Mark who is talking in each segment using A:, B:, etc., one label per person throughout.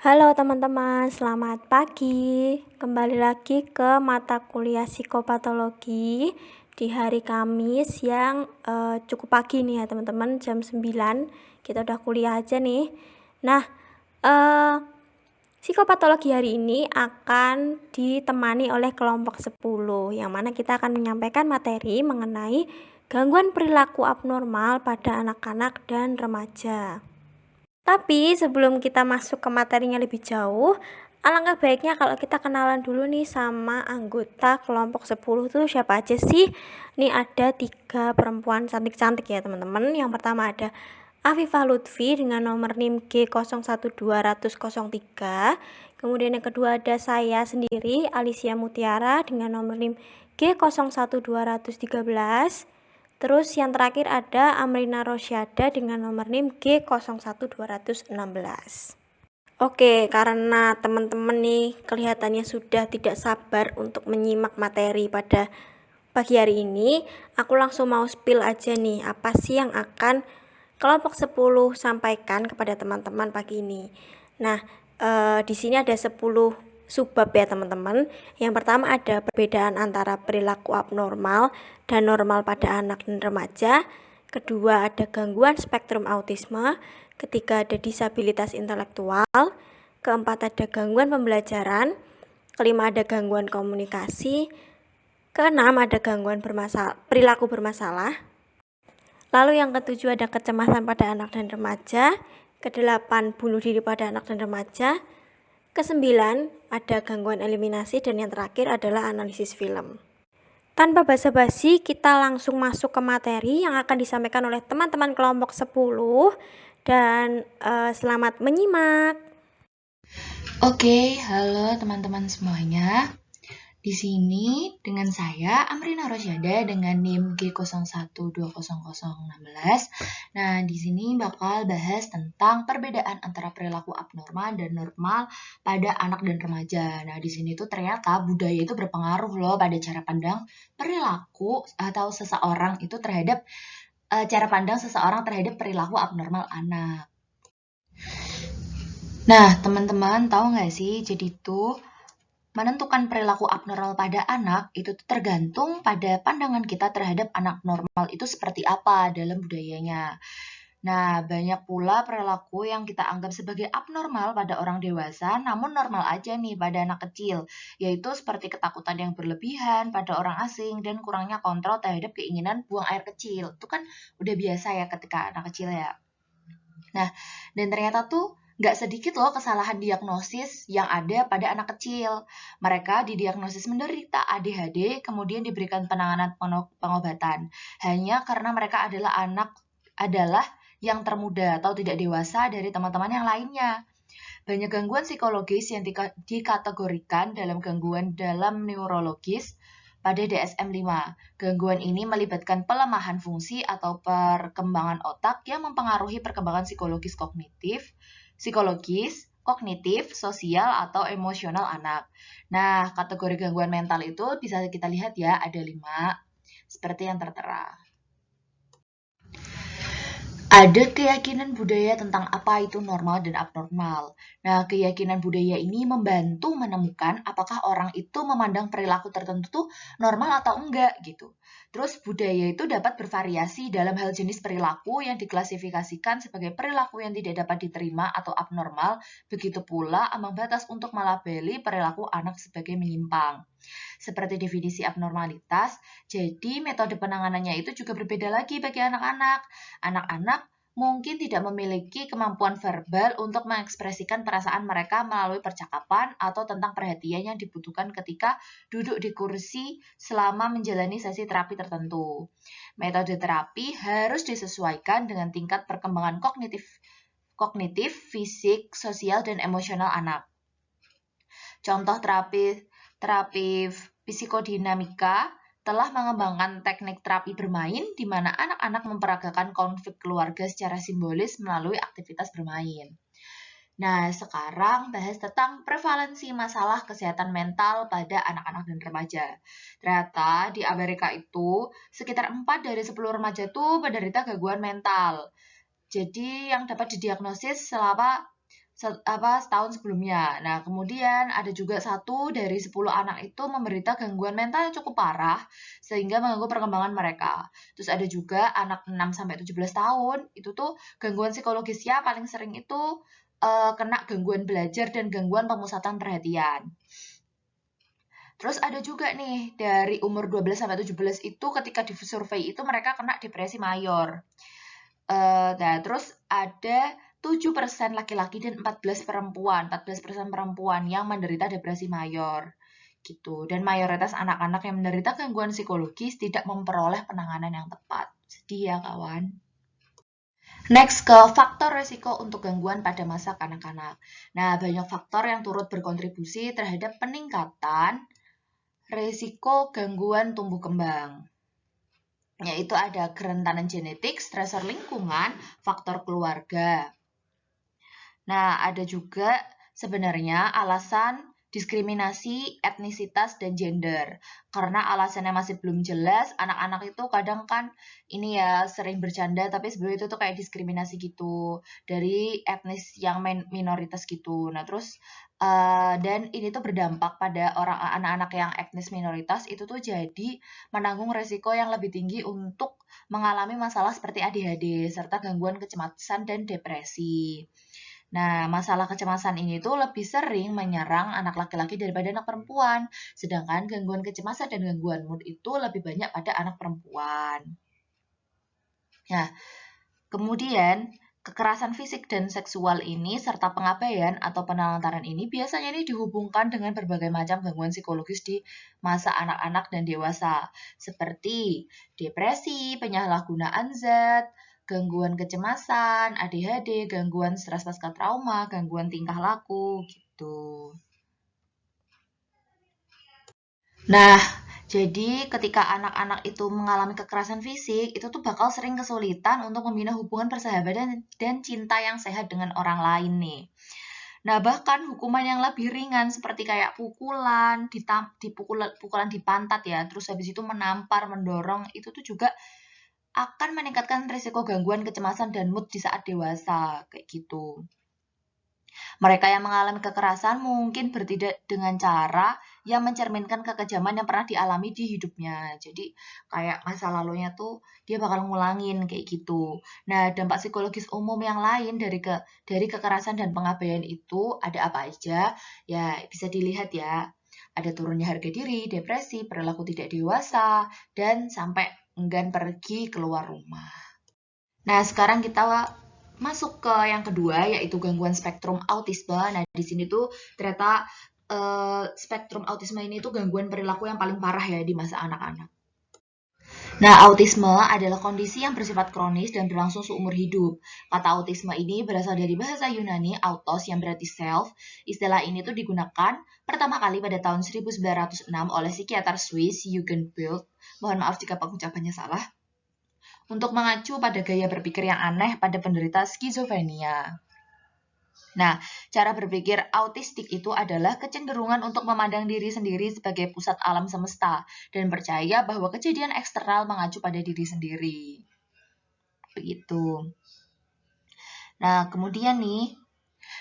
A: Halo teman-teman, selamat pagi. Kembali lagi ke mata kuliah psikopatologi di hari Kamis yang cukup pagi nih ya teman-teman, jam 9. Kita udah kuliah aja nih. Nah, psikopatologi hari ini akan ditemani oleh kelompok 10, yang mana kita akan menyampaikan materi mengenai gangguan perilaku abnormal pada anak-anak dan remaja. Tapi sebelum kita masuk ke materinya lebih jauh, alangkah baiknya kalau kita kenalan dulu nih sama anggota kelompok 10 tuh siapa aja sih. Nih ada 3 perempuan cantik-cantik ya teman-teman. Yang pertama ada Afifah Lutfi dengan nomor NIM G012003. Kemudian yang kedua ada saya sendiri, Alicia Mutiara dengan nomor NIM G012013. Terus yang terakhir ada Amrina Rosyada dengan nomor NIM G01216. Oke, karena teman-teman nih kelihatannya sudah tidak sabar untuk menyimak materi pada pagi hari ini, aku langsung mau spill aja nih apa sih yang akan kelompok 10 sampaikan kepada teman-teman pagi ini. Nah, di sini ada 10 subbab ya teman-teman. Yang pertama ada perbedaan antara perilaku abnormal dan normal pada anak dan remaja. Kedua ada gangguan spektrum autisme. Ketiga ada disabilitas intelektual. Keempat ada gangguan pembelajaran. Kelima ada gangguan komunikasi. Keenam ada gangguan perilaku bermasalah. Lalu yang ketujuh ada kecemasan pada anak dan remaja. Kedelapan bunuh diri pada anak dan remaja. Kesembilan ada gangguan eliminasi, dan yang terakhir adalah analisis film. Tanpa basa-basi, kita langsung masuk ke materi yang akan disampaikan oleh teman-teman kelompok 10 dan selamat menyimak.
B: Oke, halo teman-teman semuanya. Di sini dengan saya Amrina Rosyada dengan NIM G012016. Nah, di sini bakal bahas tentang perbedaan antara perilaku abnormal dan normal pada anak dan remaja. Nah, di sini tuh ternyata budaya itu berpengaruh loh pada cara pandang perilaku atau seseorang itu terhadap cara pandang seseorang terhadap perilaku abnormal anak. Nah, teman-teman tahu nggak sih, jadi tuh menentukan perilaku abnormal pada anak itu tergantung pada pandangan kita terhadap anak normal itu seperti apa dalam budayanya. Nah, banyak pula perilaku yang kita anggap sebagai abnormal pada orang dewasa, namun normal aja nih pada anak kecil, yaitu seperti ketakutan yang berlebihan pada orang asing dan kurangnya kontrol terhadap keinginan buang air kecil. Itu kan udah biasa ya ketika anak kecil ya. Nah, dan ternyata tuh nggak sedikit loh kesalahan diagnosis yang ada pada anak kecil. Mereka didiagnosis menderita ADHD, kemudian diberikan penanganan pengobatan. Hanya karena mereka adalah yang termuda atau tidak dewasa dari teman-teman yang lainnya. Banyak gangguan psikologis yang dikategorikan dalam gangguan dalam neurologis pada DSM-5. Gangguan ini melibatkan pelemahan fungsi atau perkembangan otak yang mempengaruhi perkembangan psikologis, kognitif, sosial, atau emosional anak. Nah, kategori gangguan mental itu bisa kita lihat ya, ada 5, seperti yang tertera. Ada keyakinan budaya tentang apa itu normal dan abnormal. Nah, keyakinan budaya ini membantu menemukan apakah orang itu memandang perilaku tertentu tuh normal atau enggak gitu. Terus budaya itu dapat bervariasi dalam hal jenis perilaku yang diklasifikasikan sebagai perilaku yang tidak dapat diterima atau abnormal, begitu pula ambang batas untuk melabeli perilaku anak sebagai menyimpang. Seperti definisi abnormalitas, jadi metode penanganannya itu juga berbeda lagi bagi anak-anak. Anak-anak mungkin tidak memiliki kemampuan verbal untuk mengekspresikan perasaan mereka melalui percakapan atau tentang perhatian yang dibutuhkan ketika duduk di kursi selama menjalani sesi terapi tertentu. Metode terapi harus disesuaikan dengan tingkat perkembangan kognitif, fisik, sosial, dan emosional anak. Contoh terapi psikodinamika telah mengembangkan teknik terapi bermain di mana anak-anak memperagakan konflik keluarga secara simbolis melalui aktivitas bermain. Nah, sekarang bahas tentang prevalensi masalah kesehatan mental pada anak-anak dan remaja. Ternyata di Amerika itu sekitar 4 dari 10 remaja itu menderita gangguan mental. Jadi yang dapat didiagnosis selama setahun sebelumnya. Nah, kemudian ada juga 1 dari 10 anak itu menderita gangguan mental yang cukup parah sehingga mengganggu perkembangan mereka. Terus ada juga anak 6 sampai 17 tahun, itu tuh gangguan psikologisnya paling sering itu kena gangguan belajar dan gangguan pemusatan perhatian. Terus ada juga nih dari umur 12 sampai 17 itu ketika di survei itu mereka kena depresi mayor. Nah, terus ada 7% laki-laki dan 14% perempuan yang menderita depresi mayor gitu. Dan mayoritas anak-anak yang menderita gangguan psikologis tidak memperoleh penanganan yang tepat. Sedih ya kawan. Next ke faktor resiko untuk gangguan pada masa kanak-kanak. Nah, banyak faktor yang turut berkontribusi terhadap peningkatan resiko gangguan tumbuh kembang. Yaitu ada kerentanan genetik, stresor lingkungan, faktor keluarga. Nah, ada juga sebenarnya alasan diskriminasi, etnisitas, dan gender. Karena alasannya masih belum jelas, anak-anak itu kadang kan ini ya sering bercanda, tapi sebenarnya itu tuh kayak diskriminasi gitu dari etnis yang minoritas gitu. Nah, terus dan ini tuh berdampak pada anak-anak yang etnis minoritas itu tuh jadi menanggung resiko yang lebih tinggi untuk mengalami masalah seperti ADHD serta gangguan kecemasan dan depresi. Nah, masalah kecemasan ini tuh lebih sering menyerang anak laki-laki daripada anak perempuan. Sedangkan gangguan kecemasan dan gangguan mood itu lebih banyak pada anak perempuan. Nah, kemudian kekerasan fisik dan seksual ini serta pengabaian atau penelantaran ini biasanya ini dihubungkan dengan berbagai macam gangguan psikologis di masa anak-anak dan dewasa. Seperti depresi, penyalahgunaan zat, gangguan kecemasan, ADHD, gangguan stres pasca trauma, gangguan tingkah laku, gitu. Nah, jadi ketika anak-anak itu mengalami kekerasan fisik, itu tuh bakal sering kesulitan untuk membina hubungan persahabatan dan cinta yang sehat dengan orang lain nih. Nah, bahkan hukuman yang lebih ringan seperti kayak pukulan, pukulan di pantat ya, terus habis itu menampar, mendorong, itu tuh juga akan meningkatkan risiko gangguan kecemasan dan mood di saat dewasa, kayak gitu. Mereka yang mengalami kekerasan mungkin bertindak dengan cara yang mencerminkan kekejaman yang pernah dialami di hidupnya. Jadi kayak masa lalunya tuh dia bakal ngulangin kayak gitu. Nah, dampak psikologis umum yang lain dari kekerasan dan pengabaian itu ada apa aja? Ya, bisa dilihat ya. Ada turunnya harga diri, depresi, perilaku tidak dewasa, dan sampai enggan pergi keluar rumah. Nah, sekarang kita masuk ke yang kedua, yaitu gangguan spektrum autisme. Nah, di sini tuh ternyata spektrum autisme ini tuh gangguan perilaku yang paling parah ya di masa anak-anak. Nah, autisme adalah kondisi yang bersifat kronis dan berlangsung seumur hidup. Kata autisme ini berasal dari bahasa Yunani autos yang berarti self. Istilah ini tuh digunakan pertama kali pada tahun 1906 oleh psikiater Swiss Jürgen Bild. Mohon maaf jika pengucapannya salah. Untuk mengacu pada gaya berpikir yang aneh pada penderita skizofrenia. Nah, cara berpikir autistik itu adalah kecenderungan untuk memandang diri sendiri sebagai pusat alam semesta dan percaya bahwa kejadian eksternal mengacu pada diri sendiri. Begitu. Nah, kemudian nih,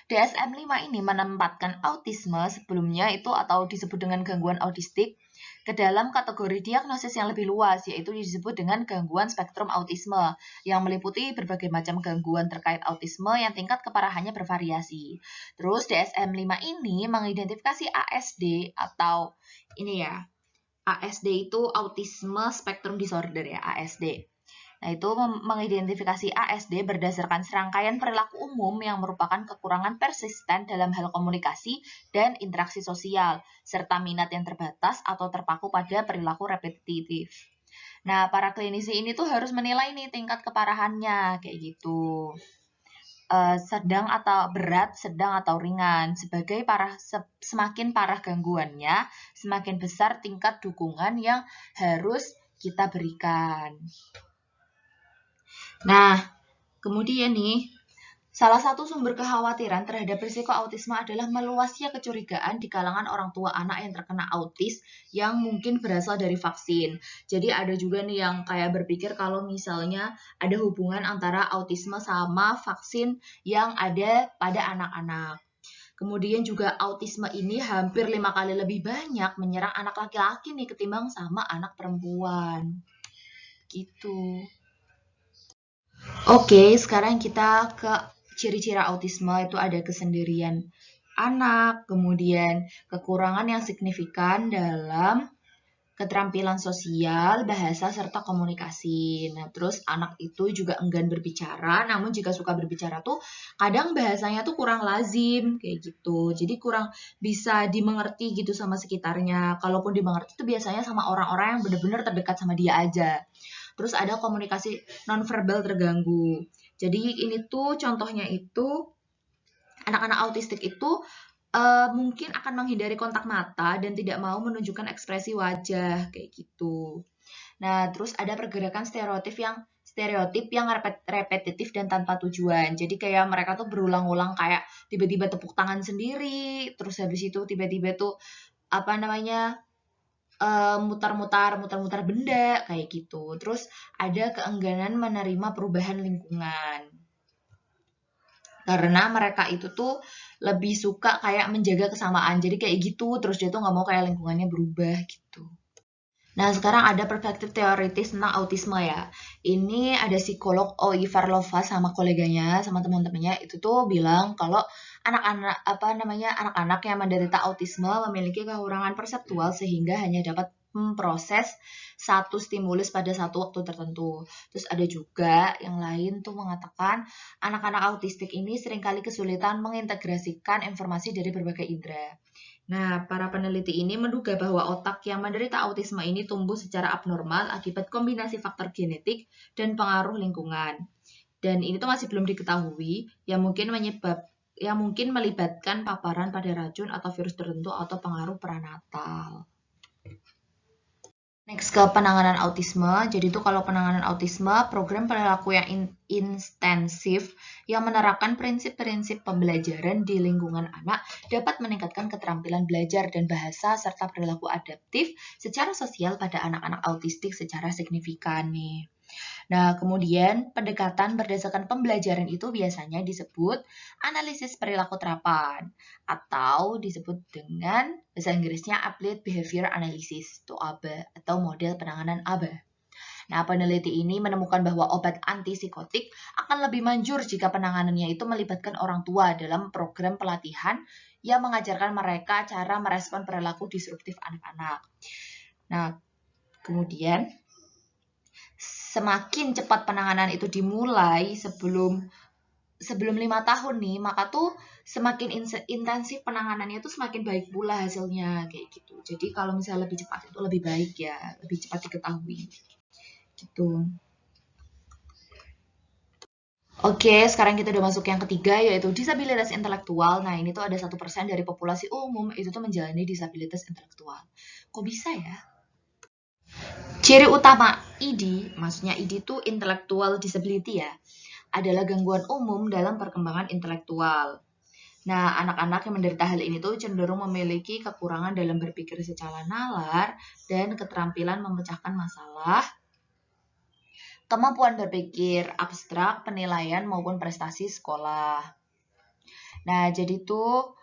B: DSM-5 ini menempatkan autisme sebelumnya itu atau disebut dengan gangguan autistik ke dalam kategori diagnosis yang lebih luas, yaitu disebut dengan gangguan spektrum autisme, yang meliputi berbagai macam gangguan terkait autisme yang tingkat keparahannya bervariasi. Terus DSM-5 ini mengidentifikasi ASD atau ini ya, ASD itu Autisme Spectrum Disorder ya, ASD. Nah, itu mengidentifikasi ASD berdasarkan serangkaian perilaku umum yang merupakan kekurangan persisten dalam hal komunikasi dan interaksi sosial, serta minat yang terbatas atau terpaku pada perilaku repetitif. Nah, para klinisi ini tuh harus menilai nih tingkat keparahannya, kayak gitu. Sedang atau berat, sedang atau ringan. Semakin parah gangguannya, semakin besar tingkat dukungan yang harus kita berikan. Nah, kemudian nih, Salah satu sumber kekhawatiran terhadap risiko autisme adalah meluasnya kecurigaan di kalangan orang tua anak yang terkena autis yang mungkin berasal dari vaksin. Jadi ada juga nih yang kayak berpikir kalau misalnya ada hubungan antara autisme sama vaksin yang ada pada anak-anak. Kemudian juga autisme ini hampir 5 kali lebih banyak menyerang anak laki-laki nih ketimbang sama anak perempuan. Gitu. Oke, sekarang kita ke ciri-ciri autisme. Itu ada kesendirian anak, kemudian kekurangan yang signifikan dalam keterampilan sosial, bahasa, serta komunikasi. Nah, terus anak itu juga enggan berbicara, namun jika suka berbicara tuh kadang bahasanya tuh kurang lazim, kayak gitu. Jadi kurang bisa dimengerti gitu sama sekitarnya. Kalaupun dimengerti tuh biasanya sama orang-orang yang benar-benar terdekat sama dia aja. Terus ada komunikasi nonverbal terganggu. Jadi ini tuh contohnya itu anak-anak autistik itu mungkin akan menghindari kontak mata dan tidak mau menunjukkan ekspresi wajah kayak gitu. Nah, terus ada pergerakan stereotip yang repetitif dan tanpa tujuan. Jadi kayak mereka tuh berulang-ulang kayak tiba-tiba tepuk tangan sendiri, terus habis itu tiba-tiba tuh apa namanya mutar-mutar benda kayak gitu. Terus ada keengganan menerima perubahan lingkungan. Karena mereka itu tuh lebih suka kayak menjaga kesamaan. Jadi kayak gitu, terus dia tuh nggak mau kayak lingkungannya berubah gitu. Nah, sekarang ada perspektif teoritis tentang autisme ya. Ini ada psikolog Oi Farlova sama koleganya, sama teman-temannya itu tuh bilang kalau anak-anak yang menderita autisme memiliki kekurangan perseptual sehingga hanya dapat memproses satu stimulus pada satu waktu tertentu. Terus ada juga yang lain tuh mengatakan anak-anak autistik ini seringkali kesulitan mengintegrasikan informasi dari berbagai indera. Nah, para peneliti ini menduga bahwa otak yang menderita autisme ini tumbuh secara abnormal akibat kombinasi faktor genetik dan pengaruh lingkungan. Dan ini tuh masih belum diketahui yang mungkin melibatkan paparan pada racun atau virus tertentu atau pengaruh pranatal. Next ke penanganan autisme. Jadi itu kalau penanganan autisme, program perilaku yang intensif yang menerapkan prinsip-prinsip pembelajaran di lingkungan anak dapat meningkatkan keterampilan belajar dan bahasa serta perilaku adaptif secara sosial pada anak-anak autistik secara signifikan nih. Nah, kemudian pendekatan berdasarkan pembelajaran itu biasanya disebut analisis perilaku terapan atau disebut dengan bahasa Inggrisnya Applied Behavior Analysis atau ABA atau model penanganan ABA. Nah, peneliti ini menemukan bahwa obat antipsikotik akan lebih manjur jika penanganannya itu melibatkan orang tua dalam program pelatihan yang mengajarkan mereka cara merespon perilaku disruptif anak-anak. Nah, kemudian semakin cepat penanganan itu dimulai sebelum 5 tahun nih, maka tuh semakin intensif penanganannya tuh semakin baik pula hasilnya kayak gitu. Jadi kalau misalnya lebih cepat itu lebih baik ya, lebih cepat diketahui. Gitu. Oke, sekarang kita udah masuk yang ketiga yaitu disabilitas intelektual. Nah, ini tuh ada 1% dari populasi umum itu tuh menjalani disabilitas intelektual. Kok bisa ya? Ciri utama ID, maksudnya ID itu intellectual disability ya, adalah gangguan umum dalam perkembangan intelektual. Nah, anak-anak yang menderita hal ini tuh cenderung memiliki kekurangan dalam berpikir secara nalar dan keterampilan memecahkan masalah, kemampuan berpikir abstrak, penilaian maupun prestasi sekolah. Nah, jadi tuh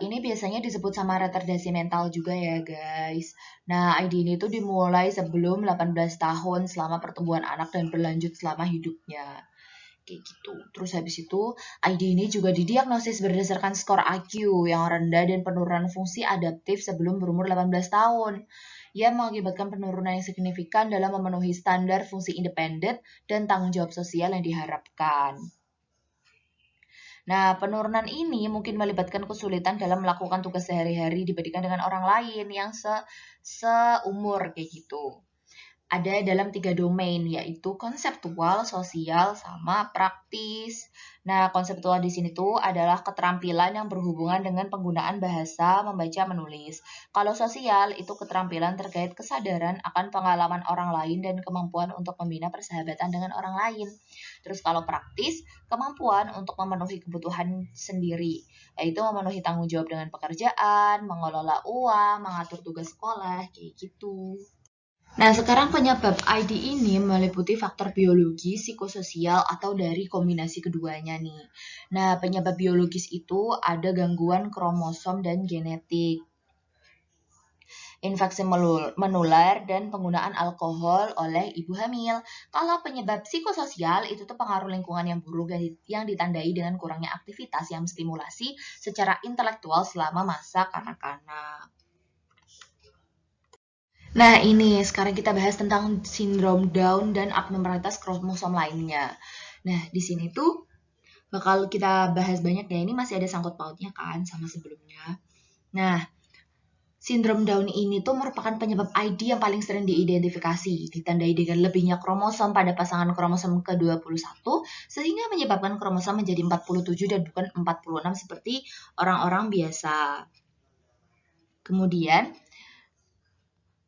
B: ini biasanya disebut sama retardasi mental juga ya guys. Nah, ID ini tuh dimulai sebelum 18 tahun selama pertumbuhan anak dan berlanjut selama hidupnya. Kayak gitu. Terus habis itu, ID ini juga didiagnosis berdasarkan skor IQ yang rendah dan penurunan fungsi adaptif sebelum berumur 18 tahun. Ia mengakibatkan penurunan yang signifikan dalam memenuhi standar fungsi independen dan tanggung jawab sosial yang diharapkan. Nah, penurunan ini mungkin melibatkan kesulitan dalam melakukan tugas sehari-hari dibandingkan dengan orang lain yang seumur kayak gitu. ada dalam 3 domain, yaitu konseptual, sosial, sama praktis. Nah, konseptual di sini tuh adalah keterampilan yang berhubungan dengan penggunaan bahasa, membaca, menulis. Kalau sosial, itu keterampilan terkait kesadaran akan pengalaman orang lain dan kemampuan untuk membina persahabatan dengan orang lain. Terus kalau praktis, kemampuan untuk memenuhi kebutuhan sendiri, yaitu memenuhi tanggung jawab dengan pekerjaan, mengelola uang, mengatur tugas sekolah, kayak gitu. Nah, sekarang penyebab ID ini meliputi faktor biologi, psikososial, atau dari kombinasi keduanya nih. Nah, penyebab biologis itu ada gangguan kromosom dan genetik, infeksi menular, dan penggunaan alkohol oleh ibu hamil. Kalau penyebab psikososial itu tuh pengaruh lingkungan yang buruk yang ditandai dengan kurangnya aktivitas yang stimulasi secara intelektual selama masa kanak-kanak. Nah, ini sekarang kita bahas tentang sindrom Down dan abnormalitas kromosom lainnya. Nah, di sini tuh bakal kita bahas banyak ya. Ini masih ada sangkut pautnya kan sama sebelumnya. Nah, sindrom Down ini tuh merupakan penyebab ID yang paling sering diidentifikasi, ditandai dengan lebihnya kromosom pada pasangan kromosom ke-21, sehingga menyebabkan kromosom menjadi 47 dan bukan 46 seperti orang-orang biasa. Kemudian,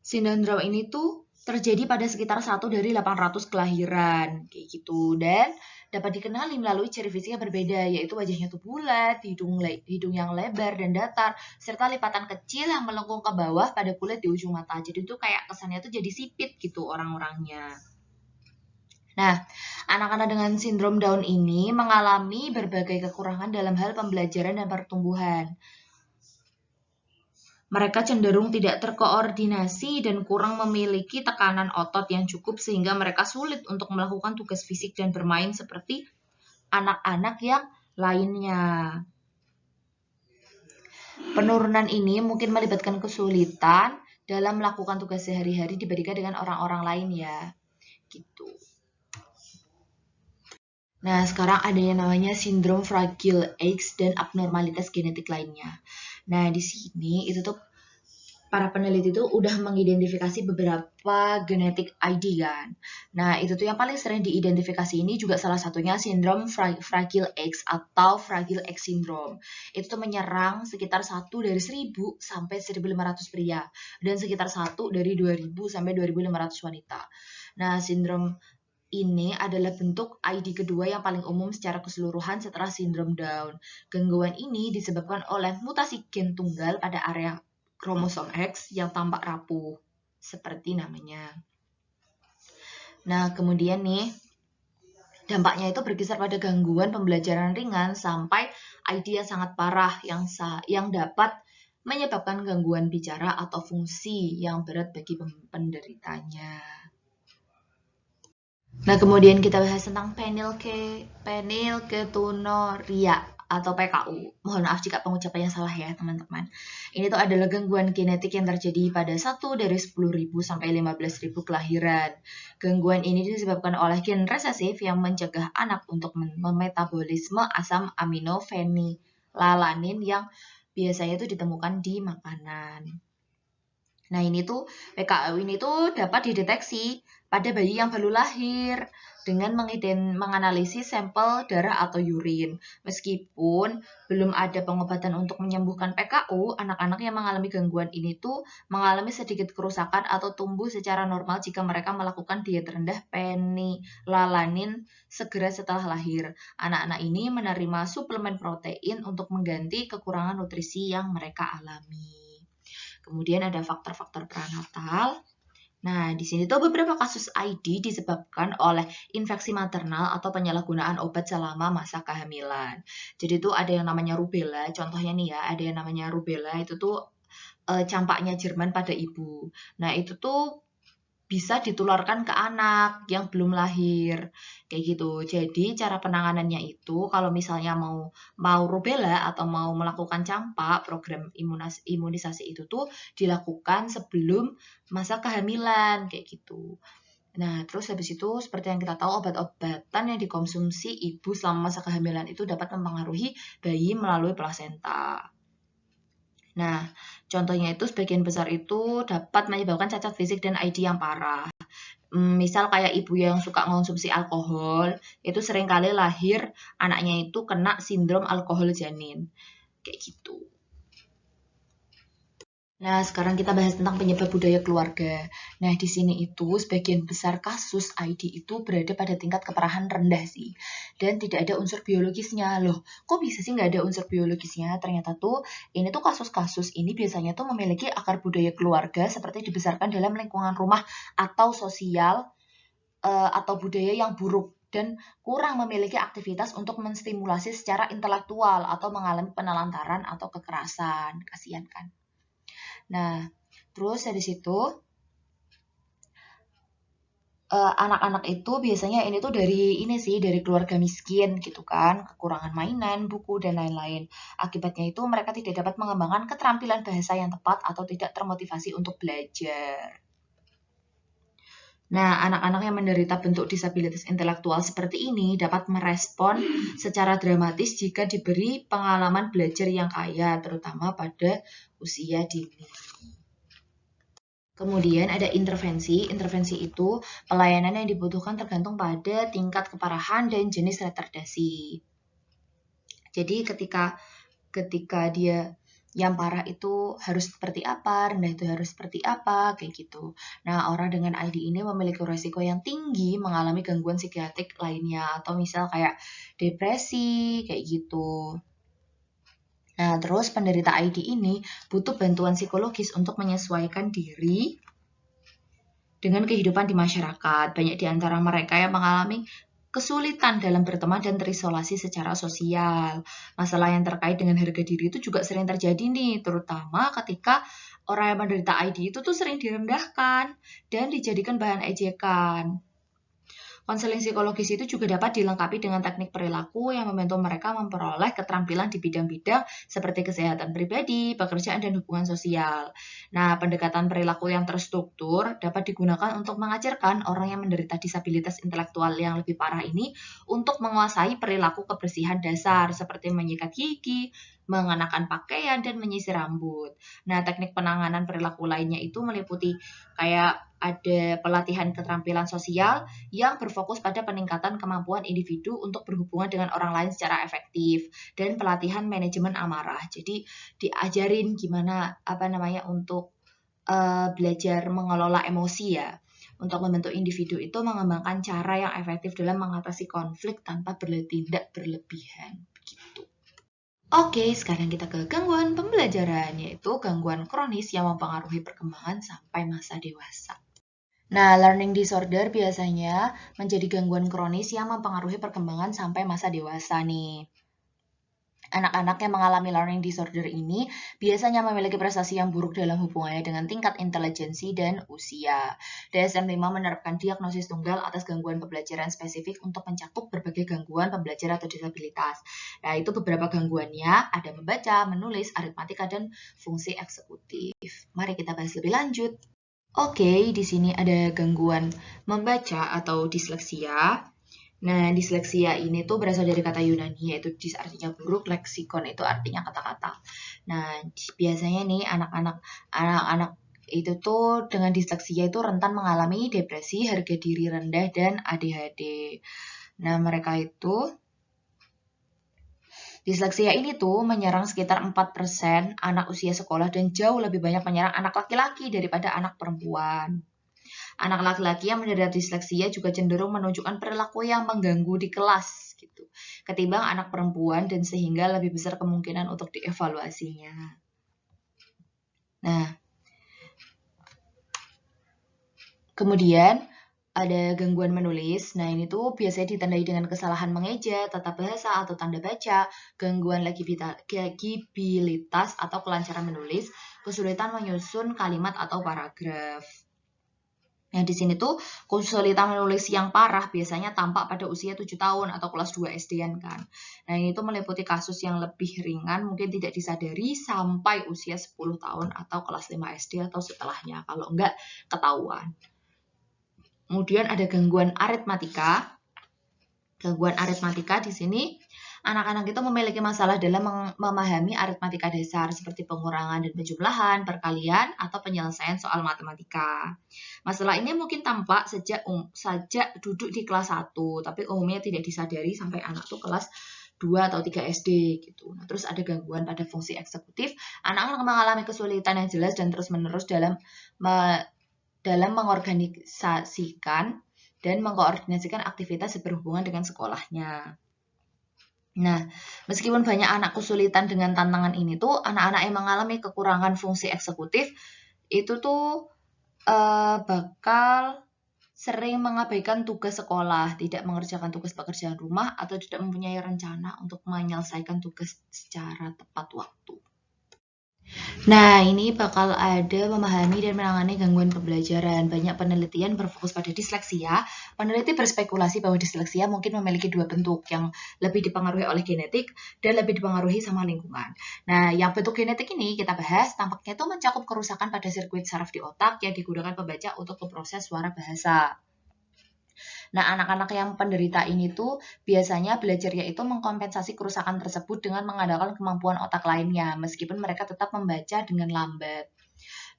B: sindrom ini tuh terjadi pada sekitar 1 dari 800 kelahiran, kayak gitu. Dan dapat dikenali melalui ciri fisik yang berbeda, yaitu wajahnya tuh bulat, hidung yang lebar dan datar, serta lipatan kecil yang melengkung ke bawah pada kulit di ujung mata. Jadi tuh kayak kesannya tuh jadi sipit gitu orang-orangnya. Nah, anak-anak dengan sindrom Down ini mengalami berbagai kekurangan dalam hal pembelajaran dan pertumbuhan. Mereka cenderung tidak terkoordinasi dan kurang memiliki tekanan otot yang cukup sehingga mereka sulit untuk melakukan tugas fisik dan bermain seperti anak-anak yang lainnya. Penurunan ini mungkin melibatkan kesulitan dalam melakukan tugas sehari-hari dibandingkan dengan orang-orang lain ya. Gitu. Nah, sekarang ada yang namanya sindrom Fragile X dan abnormalitas genetik lainnya. Nah, di sini itu tuh para peneliti itu udah mengidentifikasi beberapa genetik ID kan. Nah, itu tuh yang paling sering diidentifikasi ini juga salah satunya sindrom Fragile X atau Fragile X syndrome. Itu tuh menyerang sekitar 1 dari 1000 sampai 1500 pria dan sekitar 1 dari 2000 sampai 2500 wanita. Nah, sindrom ini adalah bentuk ID kedua yang paling umum secara keseluruhan setelah sindrom Down. Gangguan ini disebabkan oleh mutasi gen tunggal pada area kromosom X yang tampak rapuh, seperti namanya. Nah, kemudian nih, dampaknya itu berkisar pada gangguan pembelajaran ringan sampai ID yang sangat parah yang dapat menyebabkan gangguan bicara atau fungsi yang berat bagi penderitanya. Nah, kemudian kita bahas tentang penilketonuria atau PKU. Mohon maaf jika pengucapannya salah ya, teman-teman. Ini tuh adalah gangguan genetik yang terjadi pada 1 dari 10.000 sampai 15.000 kelahiran. Gangguan ini disebabkan oleh gen resesif yang mencegah anak untuk memetabolisme asam amino fenilalanin yang biasanya itu ditemukan di makanan. Nah, ini tuh PKU ini tuh dapat dideteksi pada bayi yang baru lahir dengan menganalisis sampel darah atau urin. Meskipun belum ada pengobatan untuk menyembuhkan PKU, anak-anak yang mengalami gangguan ini tuh mengalami sedikit kerusakan atau tumbuh secara normal jika mereka melakukan diet rendah fenilalanin segera setelah lahir. Anak-anak ini menerima suplemen protein untuk mengganti kekurangan nutrisi yang mereka alami. Kemudian ada faktor-faktor prenatal. Nah, di sini tuh beberapa kasus ID disebabkan oleh infeksi maternal atau penyalahgunaan obat selama masa kehamilan. Jadi tuh ada yang namanya rubella, contohnya nih ya, ada yang namanya rubella itu tuh campaknya Jerman pada ibu. Nah, itu tuh bisa ditularkan ke anak yang belum lahir kayak gitu. Jadi cara penanganannya itu kalau misalnya mau rubella atau mau melakukan campak, program imunisasi itu tuh dilakukan sebelum masa kehamilan kayak gitu. Nah, terus habis itu seperti yang kita tahu obat-obatan yang dikonsumsi ibu selama masa kehamilan itu dapat mempengaruhi bayi melalui plasenta. Nah, contohnya itu sebagian besar itu dapat menyebabkan cacat fisik dan ID yang parah. Misal kayak ibu yang suka mengonsumsi alkohol, itu seringkali lahir anaknya itu kena sindrom alkohol janin. Kayak gitu. Nah, sekarang kita bahas tentang penyebab budaya keluarga. Nah, di sini itu sebagian besar kasus ID itu berada pada tingkat keparahan rendah sih. Dan tidak ada unsur biologisnya. Loh, kok bisa sih nggak ada unsur biologisnya? Ternyata tuh, ini tuh kasus-kasus ini biasanya tuh memiliki akar budaya keluarga seperti dibesarkan dalam lingkungan rumah atau sosial atau budaya yang buruk dan kurang memiliki aktivitas untuk menstimulasi secara intelektual atau mengalami penelantaran atau kekerasan. Kasihan kan? Nah, terus dari situ anak-anak itu biasanya ini tuh dari keluarga miskin gitu kan, kekurangan mainan, buku dan lain-lain. Akibatnya itu mereka tidak dapat mengembangkan keterampilan bahasa yang tepat atau tidak termotivasi untuk belajar. Nah, anak-anak yang menderita bentuk disabilitas intelektual seperti ini dapat merespon secara dramatis jika diberi pengalaman belajar yang kaya, terutama pada usia dini. Kemudian ada intervensi. Intervensi itu pelayanan yang dibutuhkan tergantung pada tingkat keparahan dan jenis retardasi. Jadi ketika dia yang parah itu harus seperti apa, rendah itu harus seperti apa, kayak gitu. Nah, orang dengan ID ini memiliki resiko yang tinggi mengalami gangguan psikiatrik lainnya, atau misal kayak depresi, kayak gitu. Nah, terus penderita ID ini butuh bantuan psikologis untuk menyesuaikan diri dengan kehidupan di masyarakat. Banyak di antara mereka yang mengalami kesulitan dalam berteman dan terisolasi secara sosial. Masalah yang terkait dengan harga diri itu juga sering terjadi nih, terutama ketika orang yang menderita ID itu tuh sering direndahkan dan dijadikan bahan ejekan. Konseling psikologis itu juga dapat dilengkapi dengan teknik perilaku yang membantu mereka memperoleh keterampilan di bidang-bidang seperti kesehatan pribadi, pekerjaan, dan hubungan sosial. Nah, pendekatan perilaku yang terstruktur dapat digunakan untuk mengajarkan orang yang menderita disabilitas intelektual yang lebih parah ini untuk menguasai perilaku kebersihan dasar seperti menyikat gigi, mengenakan pakaian, dan menyisir rambut. Nah, teknik penanganan perilaku lainnya itu meliputi kayak ada pelatihan keterampilan sosial yang berfokus pada peningkatan kemampuan individu untuk berhubungan dengan orang lain secara efektif dan pelatihan manajemen amarah. Jadi diajarin gimana untuk belajar mengelola emosi ya. Untuk membentuk individu itu mengembangkan cara yang efektif dalam mengatasi konflik tanpa bertindak berlebihan. Begitu. Oke, sekarang kita ke gangguan pembelajaran, yaitu gangguan kronis yang mempengaruhi perkembangan sampai masa dewasa. Nah, learning disorder biasanya menjadi gangguan kronis yang mempengaruhi perkembangan sampai masa dewasa nih. Anak-anak yang mengalami learning disorder ini biasanya memiliki prestasi yang buruk dalam hubungannya dengan tingkat intelijensi dan usia. DSM-5 menerapkan diagnosis tunggal atas gangguan pembelajaran spesifik untuk mencakup berbagai gangguan pembelajaran atau disabilitas. Nah, itu beberapa gangguannya, ada membaca, menulis, aritmatika, dan fungsi eksekutif. Mari kita bahas lebih lanjut. Oke, di sini ada gangguan membaca atau disleksia. Nah, disleksia ini tuh berasal dari kata Yunani, yaitu dis artinya buruk, leksikon itu artinya kata-kata. Nah, biasanya nih anak-anak itu tuh dengan disleksia itu rentan mengalami depresi, harga diri rendah, dan ADHD. Nah, mereka itu disleksia ini tuh menyerang sekitar 4% anak usia sekolah dan jauh lebih banyak menyerang anak laki-laki daripada anak perempuan. Anak laki-laki yang menderita disleksia juga cenderung menunjukkan perilaku yang mengganggu di kelas gitu, ketimbang anak perempuan dan sehingga lebih besar kemungkinan untuk dievaluasinya. Nah, kemudian ada gangguan menulis. Nah, ini tuh biasanya ditandai dengan kesalahan mengeja, tata bahasa, atau tanda baca, gangguan legibilitas atau kelancaran menulis, kesulitan menyusun kalimat atau paragraf. Nah, di sini tuh kesulitan menulis yang parah biasanya tampak pada usia 7 tahun atau kelas 2 SD-an kan. Nah, ini tuh meliputi kasus yang lebih ringan, mungkin tidak disadari sampai usia 10 tahun atau kelas 5 SD atau setelahnya, kalau enggak ketahuan. Kemudian ada gangguan aritmatika. Gangguan aritmatika di sini Anak-anak itu memiliki masalah dalam memahami aritmatika dasar seperti pengurangan dan penjumlahan, perkalian, atau penyelesaian soal matematika. Masalah ini mungkin tampak sejak duduk di kelas 1, tapi umumnya tidak disadari sampai anak tuh kelas 2 atau 3 SD gitu. Nah, terus ada gangguan pada fungsi eksekutif, anak-anak mengalami kesulitan yang jelas dan terus-menerus dalam mengorganisasikan dan mengkoordinasikan aktivitas berhubungan dengan sekolahnya. Nah, meskipun banyak anak kesulitan dengan tantangan ini tuh, anak-anak yang mengalami kekurangan fungsi eksekutif itu tuh bakal sering mengabaikan tugas sekolah, tidak mengerjakan tugas pekerjaan rumah, atau tidak mempunyai rencana untuk menyelesaikan tugas secara tepat waktu. Nah, ini bakal ada memahami dan menangani gangguan pembelajaran. Banyak penelitian berfokus pada disleksia. Peneliti berspekulasi bahwa disleksia mungkin memiliki dua bentuk, yang lebih dipengaruhi oleh genetik dan lebih dipengaruhi sama lingkungan. Nah, yang bentuk genetik ini kita bahas, tampaknya itu mencakup kerusakan pada sirkuit saraf di otak yang digunakan pembaca untuk memproses suara bahasa. Nah, anak-anak yang penderita ini tuh biasanya belajarnya itu mengkompensasi kerusakan tersebut dengan mengandalkan kemampuan otak lainnya, meskipun mereka tetap membaca dengan lambat.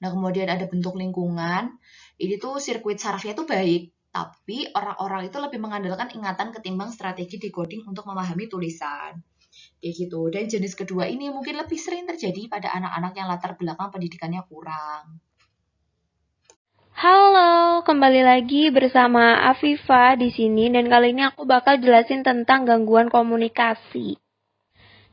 B: Nah, kemudian ada bentuk lingkungan. Ini tuh sirkuit sarafnya tuh baik, tapi orang-orang itu lebih mengandalkan ingatan ketimbang strategi decoding untuk memahami tulisan. Kayak gitu. Dan jenis kedua ini mungkin lebih sering terjadi pada anak-anak yang latar belakang pendidikannya kurang.
A: Halo, kembali lagi bersama Afifa di sini dan kali ini aku bakal jelasin tentang gangguan komunikasi.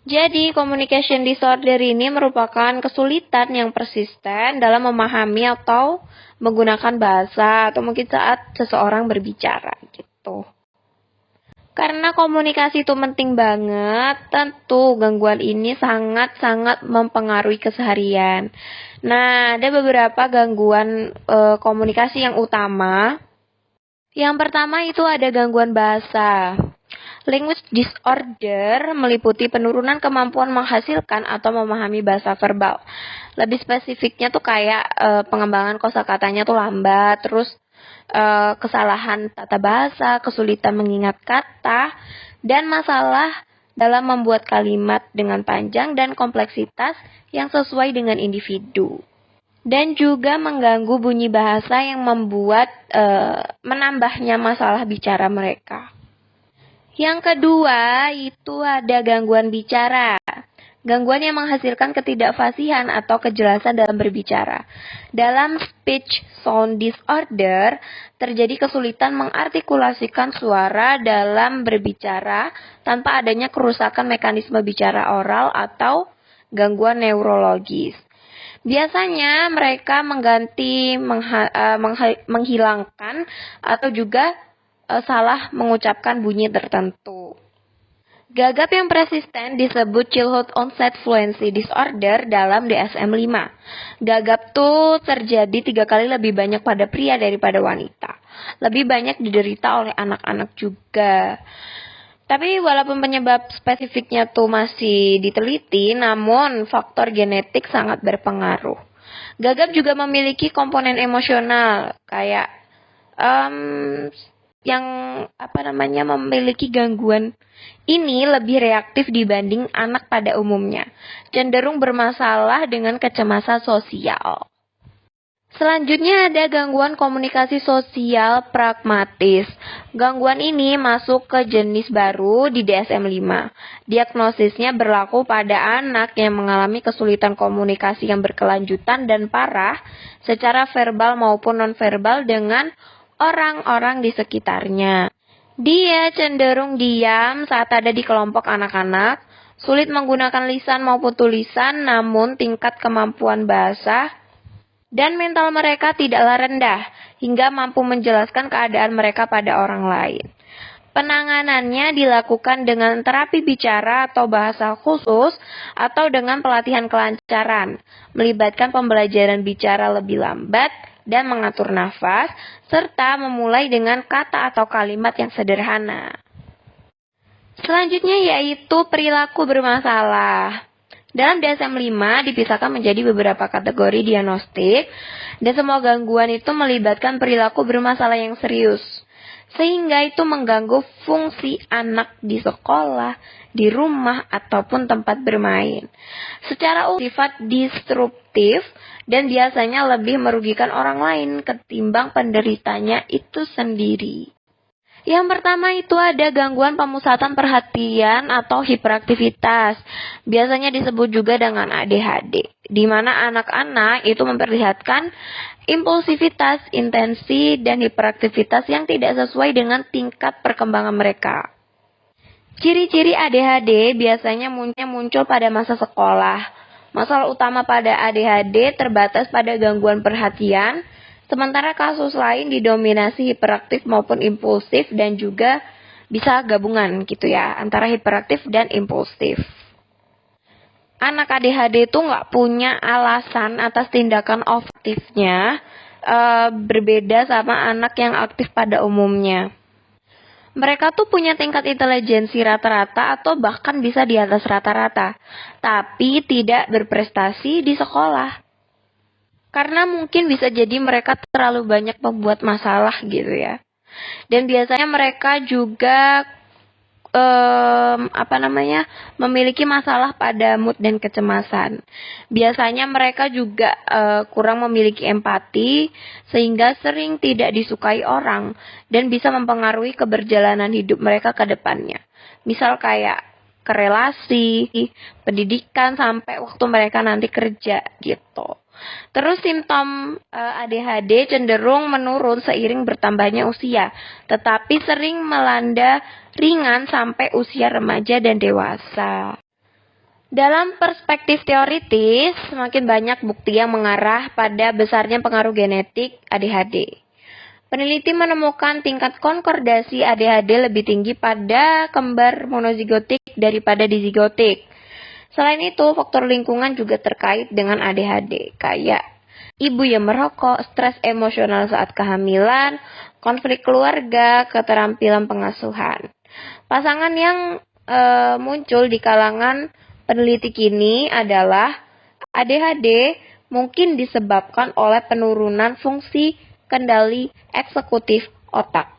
A: Jadi, communication disorder ini merupakan kesulitan yang persisten dalam memahami atau menggunakan bahasa atau mungkin saat seseorang berbicara gitu. Karena komunikasi itu penting banget, tentu gangguan ini sangat-sangat mempengaruhi keseharian. Nah, ada beberapa gangguan komunikasi yang utama. Yang pertama itu ada gangguan bahasa. Language disorder meliputi penurunan kemampuan menghasilkan atau memahami bahasa verbal. Lebih spesifiknya tuh kayak pengembangan kosakatanya tuh lambat, terus kesalahan tata bahasa, kesulitan mengingat kata, dan masalah dalam membuat kalimat dengan panjang dan kompleksitas yang sesuai dengan individu. Dan juga mengganggu bunyi bahasa yang membuat menambahnya masalah bicara mereka. Yang kedua, itu ada gangguan bicara. Gangguan yang menghasilkan ketidakfasihan atau kejelasan dalam berbicara. Dalam speech sound disorder, terjadi kesulitan mengartikulasikan suara dalam berbicara tanpa adanya kerusakan mekanisme bicara oral atau gangguan neurologis. Biasanya mereka menghilangkan atau juga salah mengucapkan bunyi tertentu. Gagap yang persisten disebut childhood onset fluency disorder dalam DSM-5. Gagap tuh terjadi 3 kali lebih banyak pada pria daripada wanita. Lebih banyak diderita oleh anak-anak juga. Tapi walaupun penyebab spesifiknya tuh masih diteliti, namun faktor genetik sangat berpengaruh. Gagap juga memiliki komponen emosional, kayak memiliki gangguan ini lebih reaktif dibanding anak pada umumnya, cenderung bermasalah dengan kecemasan sosial. Selanjutnya ada gangguan komunikasi sosial pragmatis. Gangguan ini masuk ke jenis baru di DSM-5. Diagnosisnya berlaku pada anak yang mengalami kesulitan komunikasi yang berkelanjutan dan parah secara verbal maupun nonverbal dengan orang-orang di sekitarnya. Dia cenderung diam saat ada di kelompok anak-anak, sulit menggunakan lisan maupun tulisan, namun tingkat kemampuan bahasa dan mental mereka tidaklah rendah, hingga mampu menjelaskan keadaan mereka pada orang lain. Penanganannya dilakukan dengan terapi bicara atau bahasa khusus atau dengan pelatihan kelancaran, melibatkan pembelajaran bicara lebih lambat dan mengatur nafas, serta memulai dengan kata atau kalimat yang sederhana. Selanjutnya yaitu perilaku bermasalah. Dalam DSM-5 dipisahkan menjadi beberapa kategori diagnostik, dan semua gangguan itu melibatkan perilaku bermasalah yang serius.
C: sehingga itu mengganggu fungsi anak di sekolah, di rumah, ataupun tempat bermain. Secara umum sifat disruptif dan biasanya lebih merugikan orang lain ketimbang penderitanya itu sendiri. Yang pertama itu ada gangguan pemusatan perhatian atau hiperaktivitas. Biasanya disebut juga dengan ADHD, di mana anak-anak itu memperlihatkan impulsivitas, intensi, dan hiperaktivitas yang tidak sesuai dengan tingkat perkembangan mereka. Ciri-ciri ADHD biasanya muncul pada masa sekolah. Masalah utama pada ADHD terbatas pada gangguan perhatian, sementara kasus lain didominasi hiperaktif maupun impulsif dan juga bisa gabungan gitu ya, antara hiperaktif dan impulsif. Anak ADHD itu nggak punya alasan atas tindakan aktifnya, berbeda sama anak yang aktif pada umumnya. Mereka tuh punya tingkat intelijensi rata-rata atau bahkan bisa di atas rata-rata, tapi tidak berprestasi di sekolah. Karena mungkin bisa jadi mereka terlalu banyak membuat masalah gitu ya. Dan biasanya mereka juga memiliki masalah pada mood dan kecemasan. Biasanya mereka juga kurang memiliki empati sehingga sering tidak disukai orang dan bisa mempengaruhi keberjalanan hidup mereka ke depannya. Misal kayak ke relasi, pendidikan, sampai waktu mereka nanti kerja gitu. Terus simptom ADHD cenderung menurun seiring bertambahnya usia, tetapi sering melanda ringan sampai usia remaja dan dewasa. Dalam perspektif teoritis, semakin banyak bukti yang mengarah pada besarnya pengaruh genetik ADHD. Peneliti menemukan tingkat konkordasi ADHD lebih tinggi pada kembar monozigotik daripada dizigotik. Selain itu, faktor lingkungan juga terkait dengan ADHD, kayak ibu yang merokok, stres emosional saat kehamilan, konflik keluarga, keterampilan pengasuhan. Pasangan yang muncul di kalangan peneliti kini adalah ADHD mungkin disebabkan oleh penurunan fungsi kendali eksekutif otak.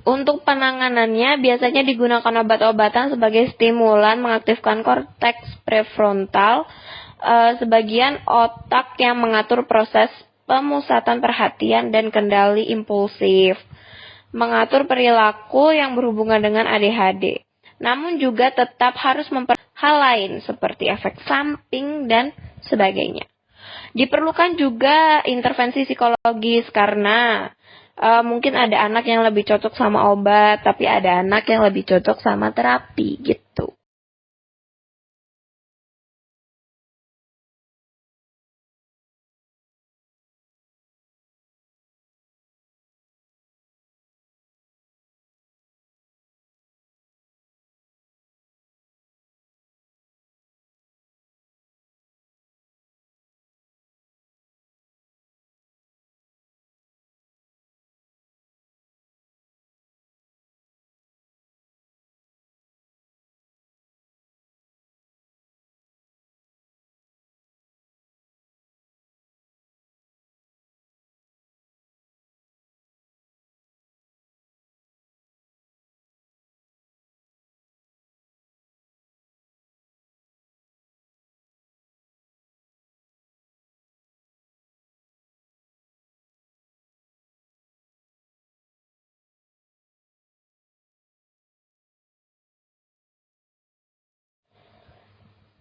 C: Untuk penanganannya biasanya digunakan obat-obatan sebagai stimulan mengaktifkan korteks prefrontal, sebagian otak yang mengatur proses pemusatan perhatian dan kendali impulsif, mengatur perilaku yang berhubungan dengan ADHD. Namun juga tetap harus hal lain seperti efek samping dan sebagainya. Diperlukan juga intervensi psikologis karena mungkin ada anak yang lebih cocok sama obat, tapi ada anak yang lebih cocok sama terapi gitu.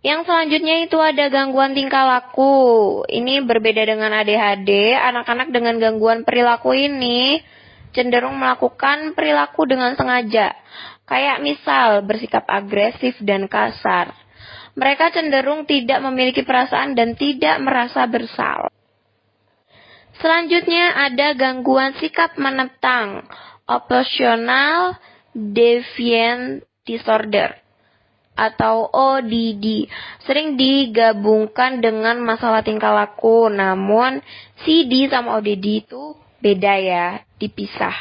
C: Yang selanjutnya itu ada gangguan tingkah laku. Ini berbeda dengan ADHD. Anak-anak dengan gangguan perilaku ini cenderung melakukan perilaku dengan sengaja. Kayak misal bersikap agresif dan kasar. Mereka cenderung tidak memiliki perasaan dan tidak merasa bersalah. Selanjutnya ada gangguan sikap menentang. Oppositional Defiant Disorder atau ODD, sering digabungkan dengan masalah tingkah laku. Namun CD sama ODD itu beda ya, dipisah.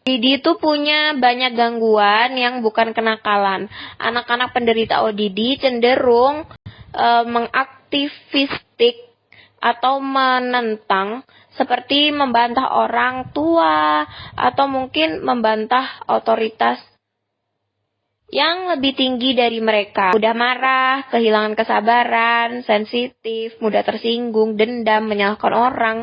C: ODD itu punya banyak gangguan yang bukan kenakalan. Anak-anak penderita ODD cenderung mengaktivistik atau menentang, seperti membantah orang tua atau mungkin membantah otoritas yang lebih tinggi dari mereka. Mudah marah, kehilangan kesabaran, sensitif, mudah tersinggung, dendam, menyalahkan orang.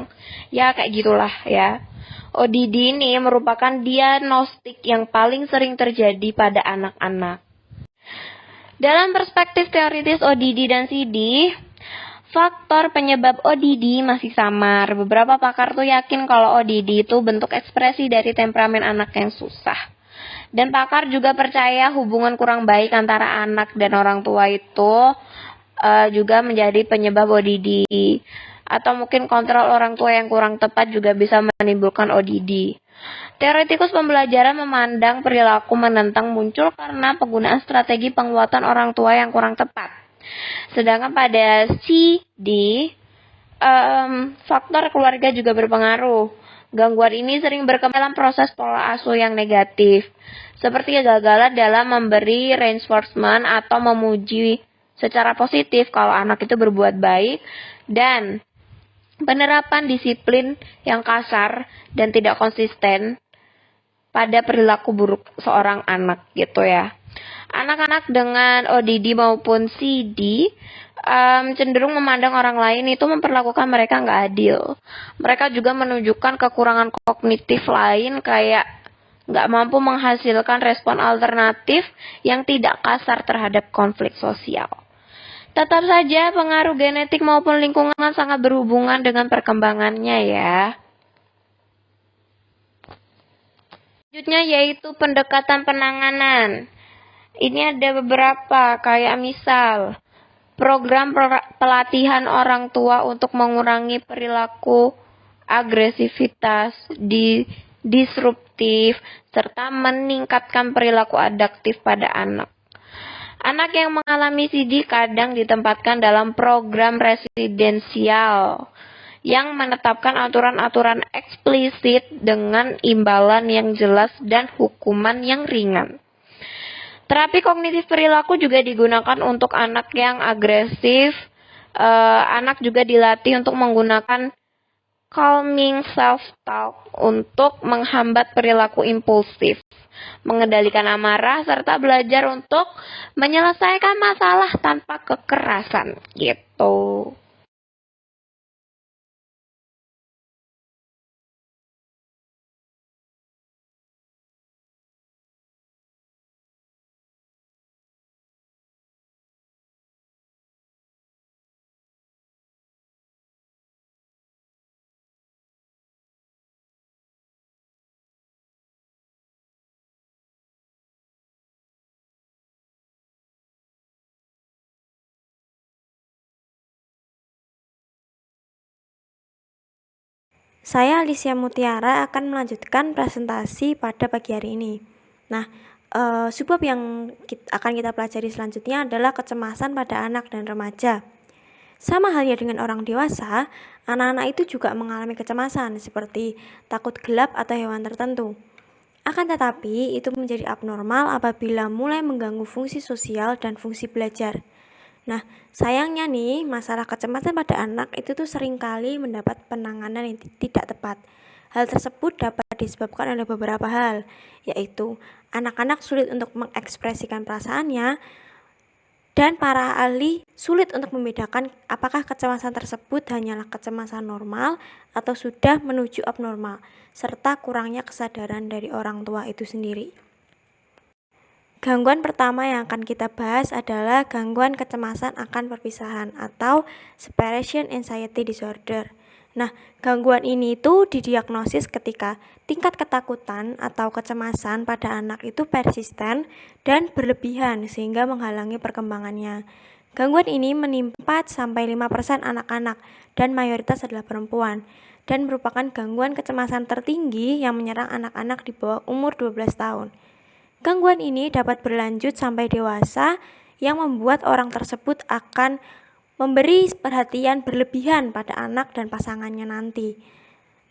C: Ya kayak gitulah ya. ODD ini merupakan diagnostik yang paling sering terjadi pada anak-anak. Dalam perspektif teoritis ODD dan CD, faktor penyebab ODD masih samar. Beberapa pakar tuh yakin kalau ODD itu bentuk ekspresi dari temperamen anak yang susah. Dan pakar juga percaya hubungan kurang baik antara anak dan orang tua itu juga menjadi penyebab ODD. Atau mungkin kontrol orang tua yang kurang tepat juga bisa menimbulkan ODD. Teoretikus pembelajaran memandang perilaku menentang muncul karena penggunaan strategi penguatan orang tua yang kurang tepat. Sedangkan pada CD, faktor keluarga juga berpengaruh. Gangguan ini sering berkembang dalam proses pola asuh yang negatif, seperti kegagalan dalam memberi reinforcement atau memuji secara positif kalau anak itu berbuat baik, dan penerapan disiplin yang kasar dan tidak konsisten pada perilaku buruk seorang anak gitu ya. Anak-anak dengan ODD maupun CD cenderung memandang orang lain itu memperlakukan mereka nggak adil. Mereka juga menunjukkan kekurangan kognitif lain kayak nggak mampu menghasilkan respon alternatif yang tidak kasar terhadap konflik sosial. Tetap saja pengaruh genetik maupun lingkungan sangat berhubungan dengan perkembangannya ya. Selanjutnya yaitu pendekatan penanganan. Ini ada beberapa kayak misal program pelatihan orang tua untuk mengurangi perilaku agresivitas, disruptif, serta meningkatkan perilaku adaptif pada anak. Anak yang mengalami CD kadang ditempatkan dalam program residensial yang menetapkan aturan-aturan eksplisit dengan imbalan yang jelas dan hukuman yang ringan. Terapi kognitif perilaku juga digunakan untuk anak yang agresif. Anak juga dilatih untuk menggunakan calming self-talk untuk menghambat perilaku impulsif, mengendalikan amarah, serta belajar untuk menyelesaikan masalah tanpa kekerasan gitu.
A: Saya Alicia Mutiara akan melanjutkan presentasi pada pagi hari ini. Nah, sebab yang akan kita pelajari selanjutnya adalah kecemasan pada anak dan remaja. Sama halnya dengan orang dewasa, anak-anak itu juga mengalami kecemasan seperti takut gelap atau hewan tertentu. Akan tetapi, itu menjadi abnormal apabila mulai mengganggu fungsi sosial dan fungsi belajar. Nah, sayangnya nih, masalah kecemasan pada anak itu tuh seringkali mendapat penanganan yang tidak tepat. Hal tersebut dapat disebabkan oleh beberapa hal, yaitu anak-anak sulit untuk mengekspresikan perasaannya, dan para ahli sulit untuk membedakan apakah kecemasan tersebut hanyalah kecemasan normal atau sudah menuju abnormal, serta kurangnya kesadaran dari orang tua itu sendiri. Gangguan pertama yang akan kita bahas adalah gangguan kecemasan akan perpisahan atau separation anxiety disorder. Nah, gangguan ini itu didiagnosis ketika tingkat ketakutan atau kecemasan pada anak itu persisten dan berlebihan sehingga menghalangi perkembangannya. Gangguan ini menimpa 4-5% anak-anak dan mayoritas adalah perempuan dan merupakan gangguan kecemasan tertinggi yang menyerang anak-anak di bawah umur 12 tahun. Gangguan ini dapat berlanjut sampai dewasa yang membuat orang tersebut akan memberi perhatian berlebihan pada anak dan pasangannya nanti.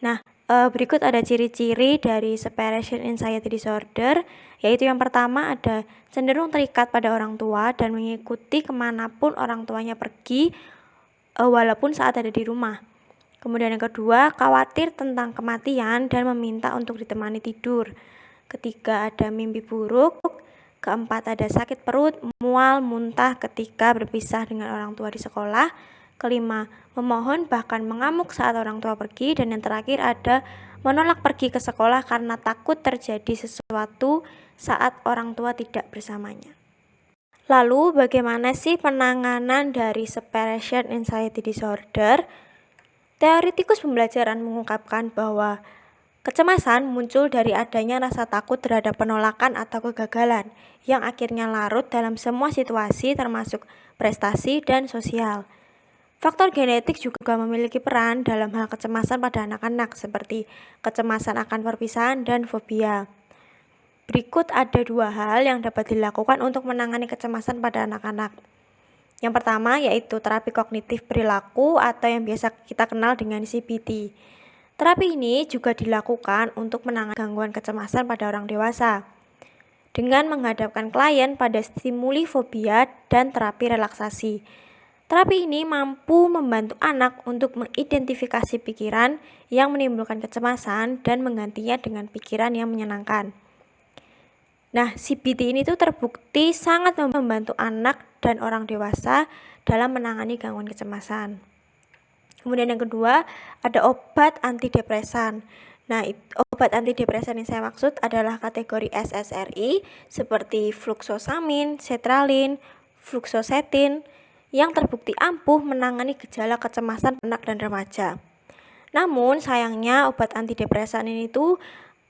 A: Nah, berikut ada ciri-ciri dari separation anxiety disorder, yaitu yang pertama ada cenderung terikat pada orang tua dan mengikuti kemanapun orang tuanya pergi walaupun saat ada di rumah. Kemudian yang kedua, khawatir tentang kematian dan meminta untuk ditemani tidur. Ketiga, ada mimpi buruk. Keempat, ada sakit perut, mual, muntah ketika berpisah dengan orang tua di sekolah. Kelima, memohon bahkan mengamuk saat orang tua pergi. Dan yang terakhir ada menolak pergi ke sekolah karena takut terjadi sesuatu saat orang tua tidak bersamanya. Lalu bagaimana sih penanganan dari separation anxiety disorder? Teoretikus pembelajaran mengungkapkan bahwa kecemasan muncul dari adanya rasa takut terhadap penolakan atau kegagalan yang akhirnya larut dalam semua situasi termasuk prestasi dan sosial. Faktor genetik juga memiliki peran dalam hal kecemasan pada anak-anak seperti kecemasan akan perpisahan dan fobia. Berikut ada 2 hal yang dapat dilakukan untuk menangani kecemasan pada anak-anak. Yang pertama yaitu terapi kognitif perilaku atau yang biasa kita kenal dengan CBT. Terapi ini juga dilakukan untuk menangani gangguan kecemasan pada orang dewasa dengan menghadapkan klien pada stimuli fobia dan terapi relaksasi. Terapi ini mampu membantu anak untuk mengidentifikasi pikiran yang menimbulkan kecemasan dan menggantinya dengan pikiran yang menyenangkan. Nah, CBT ini tuh terbukti sangat membantu anak dan orang dewasa dalam menangani gangguan kecemasan. Kemudian yang kedua, ada obat antidepresan. Nah, obat antidepresan yang saya maksud adalah kategori SSRI seperti fluoxetine, sertralin, fluoxetine yang terbukti ampuh menangani gejala kecemasan anak dan remaja. Namun, sayangnya obat antidepresan ini tuh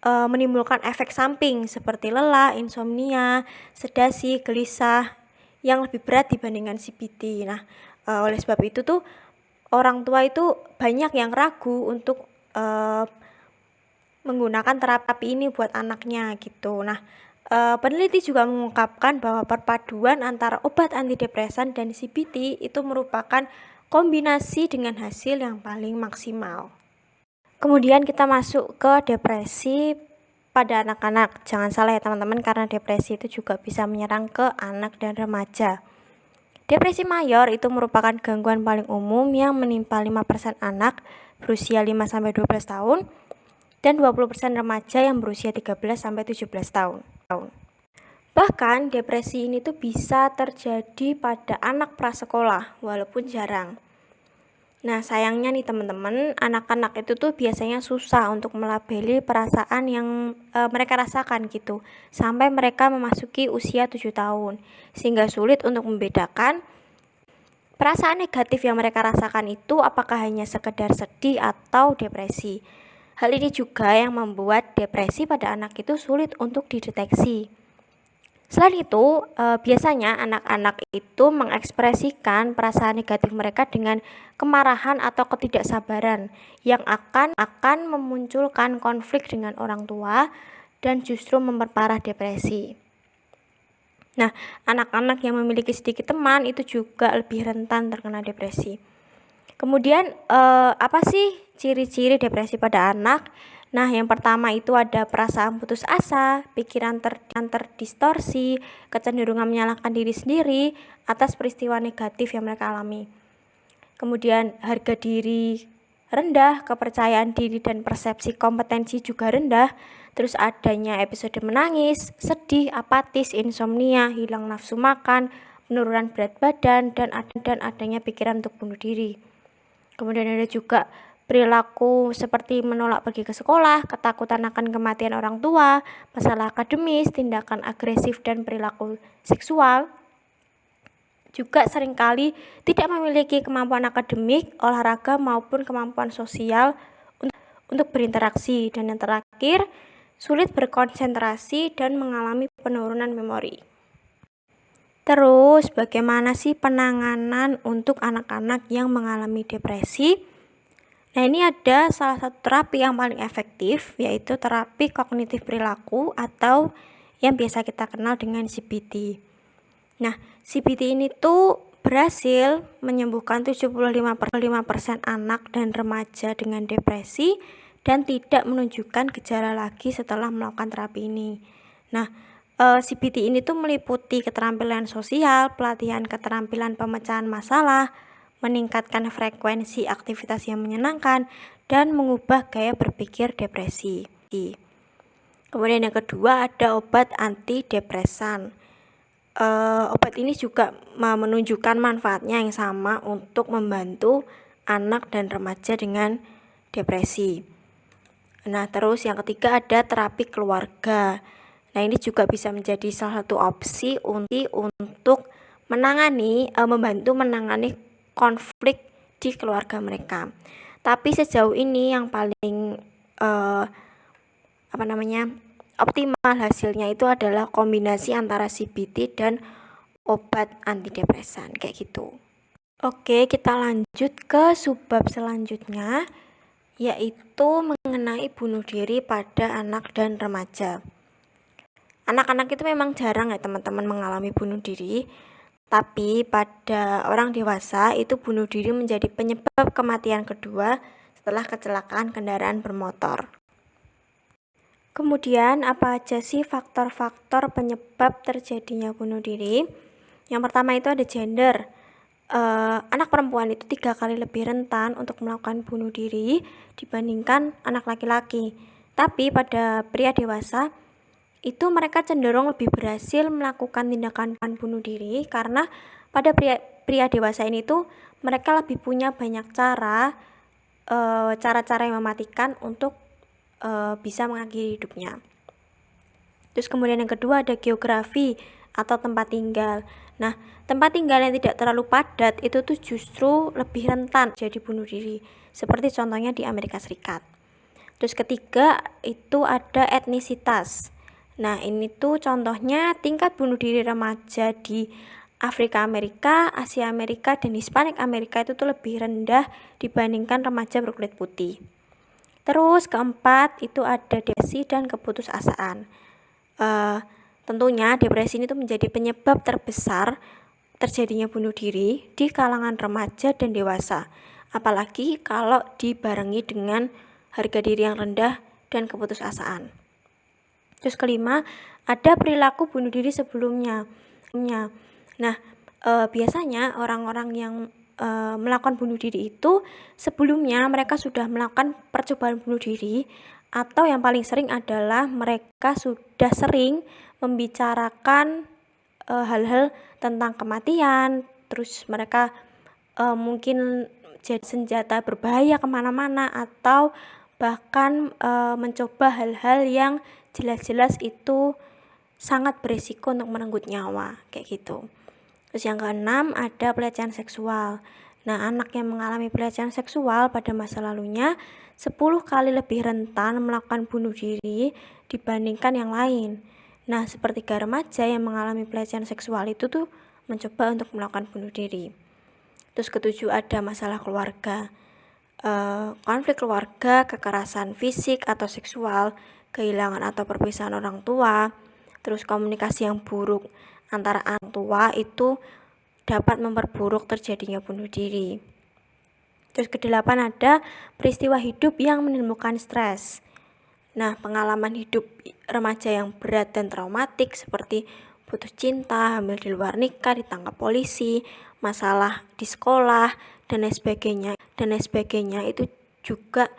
A: menimbulkan efek samping seperti lelah, insomnia, sedasi, gelisah yang lebih berat dibandingkan CBT. Nah, oleh sebab itu tuh orang tua itu banyak yang ragu untuk menggunakan terapi ini buat anaknya gitu. Nah, peneliti juga mengungkapkan bahwa perpaduan antara obat antidepresan dan CBT itu merupakan kombinasi dengan hasil yang paling maksimal. Kemudian kita masuk ke depresi pada anak-anak. Jangan salah ya teman-teman, karena depresi itu juga bisa menyerang ke anak dan remaja. Depresi mayor itu merupakan gangguan paling umum yang menimpa 5% anak berusia 5-12 tahun dan 20% remaja yang berusia 13-17 tahun. Bahkan depresi ini tuh bisa terjadi pada anak prasekolah walaupun jarang. Nah, sayangnya nih teman-teman, anak-anak itu tuh biasanya susah untuk melabeli perasaan yang mereka rasakan gitu sampai mereka memasuki usia 7 tahun sehingga sulit untuk membedakan perasaan negatif yang mereka rasakan itu apakah hanya sekedar sedih atau depresi. Hal ini juga yang membuat depresi pada anak itu sulit untuk dideteksi. Selain itu, biasanya anak-anak itu mengekspresikan perasaan negatif mereka dengan kemarahan atau ketidaksabaran yang akan memunculkan konflik dengan orang tua dan justru memperparah depresi. Nah, anak-anak yang memiliki sedikit teman itu juga lebih rentan terkena depresi. Kemudian, apa sih ciri-ciri depresi pada anak? Nah, yang pertama itu ada perasaan putus asa, pikiran terdistorsi, kecenderungan menyalahkan diri sendiri atas peristiwa negatif yang mereka alami. Kemudian harga diri rendah, kepercayaan diri dan persepsi kompetensi juga rendah. Terus adanya episode menangis, sedih, apatis, insomnia, hilang nafsu makan, penurunan berat badan dan adanya pikiran untuk bunuh diri. Kemudian ada juga perilaku seperti menolak pergi ke sekolah, ketakutan akan kematian orang tua, masalah akademis, tindakan agresif dan perilaku seksual, juga seringkali tidak memiliki kemampuan akademik, olahraga maupun kemampuan sosial untuk berinteraksi, dan yang terakhir, sulit berkonsentrasi dan mengalami penurunan memori. Terus, bagaimana sih penanganan untuk anak-anak yang mengalami depresi? Nah, ini ada salah satu terapi yang paling efektif, yaitu terapi kognitif perilaku atau yang biasa kita kenal dengan CBT. Nah, CBT ini tuh berhasil menyembuhkan 75% anak dan remaja dengan depresi dan tidak menunjukkan gejala lagi setelah melakukan terapi ini. Nah, CBT ini tuh meliputi keterampilan sosial, pelatihan keterampilan pemecahan masalah, meningkatkan frekuensi aktivitas yang menyenangkan, dan mengubah gaya berpikir depresi. Kemudian yang kedua ada obat antidepresan. Obat ini juga menunjukkan manfaatnya yang sama untuk membantu anak dan remaja dengan depresi. Nah, terus yang ketiga ada terapi keluarga. Nah, ini juga bisa menjadi salah satu opsi untuk membantu menangani konflik di keluarga mereka. Tapi sejauh ini yang paling optimal hasilnya itu adalah kombinasi antara CBT dan obat antidepresan kayak gitu. Oke, kita lanjut ke subbab selanjutnya, yaitu mengenai bunuh diri pada anak dan remaja. Anak-anak itu memang jarang ya teman-teman mengalami bunuh diri, tapi pada orang dewasa itu bunuh diri menjadi penyebab kematian kedua setelah kecelakaan kendaraan bermotor. Kemudian apa aja sih faktor-faktor penyebab terjadinya bunuh diri? Yang pertama itu ada gender. Anak perempuan itu 3 kali lebih rentan untuk melakukan bunuh diri dibandingkan anak laki-laki. Tapi pada pria dewasa itu mereka cenderung lebih berhasil melakukan tindakan bunuh diri karena pada pria dewasa ini tuh mereka lebih punya banyak cara-cara yang mematikan untuk bisa mengakhiri hidupnya. Terus kemudian yang kedua ada geografi atau tempat tinggal. Nah, tempat tinggal yang tidak terlalu padat itu tuh justru lebih rentan jadi bunuh diri, seperti contohnya di Amerika Serikat. Terus ketiga itu ada etnisitas. Nah, ini tuh contohnya tingkat bunuh diri remaja di Afrika Amerika, Asia Amerika, dan Hispanik Amerika itu tuh lebih rendah dibandingkan remaja berkulit putih. Terus keempat itu ada depresi dan keputusasaan. Tentunya depresi ini tuh menjadi penyebab terbesar terjadinya bunuh diri di kalangan remaja dan dewasa. Apalagi kalau dibarengi dengan harga diri yang rendah dan keputusasaan. Terus kelima, ada perilaku bunuh diri sebelumnya. Nah, biasanya orang-orang yang melakukan bunuh diri itu sebelumnya mereka sudah melakukan percobaan bunuh diri, atau yang paling sering adalah mereka sudah sering membicarakan hal-hal tentang kematian. Terus mereka mungkin jadi senjata berbahaya kemana-mana, atau bahkan mencoba hal-hal yang jelas-jelas itu sangat berisiko untuk merenggut nyawa kayak gitu. Terus yang keenam ada pelecehan seksual. Nah, anak yang mengalami pelecehan seksual pada masa lalunya 10 kali lebih rentan melakukan bunuh diri dibandingkan yang lain. Nah, sepertiga remaja yang mengalami pelecehan seksual itu tuh mencoba untuk melakukan bunuh diri. Terus ketujuh ada masalah keluarga. Konflik keluarga, kekerasan fisik atau seksual, kehilangan atau perpisahan orang tua, terus komunikasi yang buruk antara anak tua itu dapat memperburuk terjadinya bunuh diri. Terus kedelapan ada peristiwa hidup yang menimbulkan stres. Nah, pengalaman hidup remaja yang berat dan traumatik seperti putus cinta, hamil di luar nikah, ditangkap polisi, masalah di sekolah, dan lain sebagainya itu juga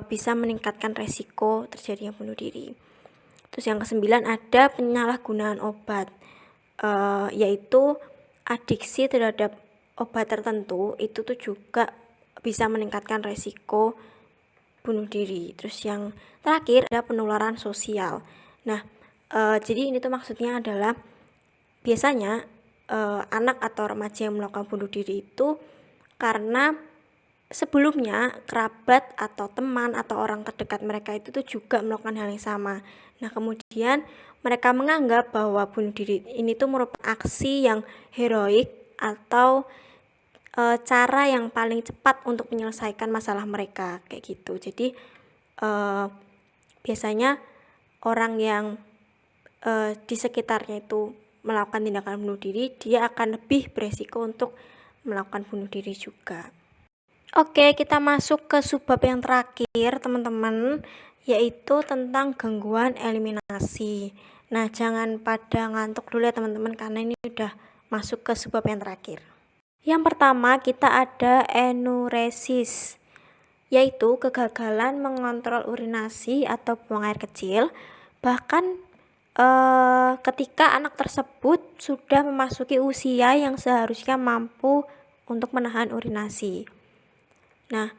A: bisa meningkatkan resiko terjadinya bunuh diri. Terus yang kesembilan ada penyalahgunaan obat, yaitu adiksi terhadap obat tertentu itu tuh juga bisa meningkatkan resiko bunuh diri. Terus yang terakhir ada penularan sosial. Nah, jadi ini tuh maksudnya adalah biasanya anak atau remaja yang melakukan bunuh diri itu karena sebelumnya kerabat atau teman atau orang terdekat mereka itu tuh juga melakukan hal yang sama. Nah, kemudian mereka menganggap bahwa bunuh diri ini tuh merupakan aksi yang heroik atau cara yang paling cepat untuk menyelesaikan masalah mereka kayak gitu. Jadi biasanya orang yang di sekitarnya itu melakukan tindakan bunuh diri, dia akan lebih beresiko untuk melakukan bunuh diri juga. Oke, kita masuk ke subbab yang terakhir, teman-teman, yaitu tentang gangguan eliminasi. Nah, jangan pada ngantuk dulu ya, teman-teman, karena ini udah masuk ke subbab yang terakhir. Yang pertama, kita ada enuresis, yaitu kegagalan mengontrol urinasi atau buang air kecil, bahkan ketika anak tersebut sudah memasuki usia yang seharusnya mampu untuk menahan urinasi. Nah,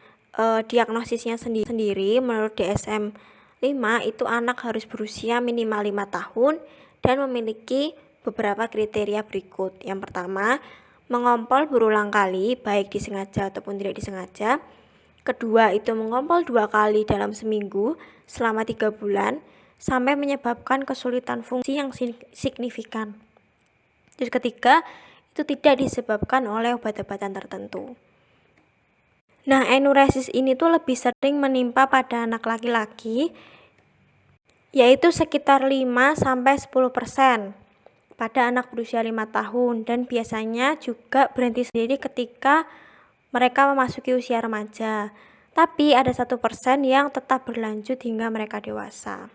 A: diagnosisnya sendiri menurut DSM-5 itu anak harus berusia minimal 5 tahun dan memiliki beberapa kriteria berikut. Yang pertama, mengompol berulang kali baik disengaja ataupun tidak disengaja. Kedua, itu mengompol 2 kali dalam seminggu selama 3 bulan sampai menyebabkan kesulitan fungsi yang signifikan. Terus ketiga, itu tidak disebabkan oleh obat-obatan tertentu. Nah, enuresis ini tuh lebih sering menimpa pada anak laki-laki, yaitu sekitar 5-10% pada anak berusia 5 tahun, dan biasanya juga berhenti sendiri ketika mereka memasuki usia remaja. Tapi ada 1% yang tetap berlanjut hingga mereka dewasa.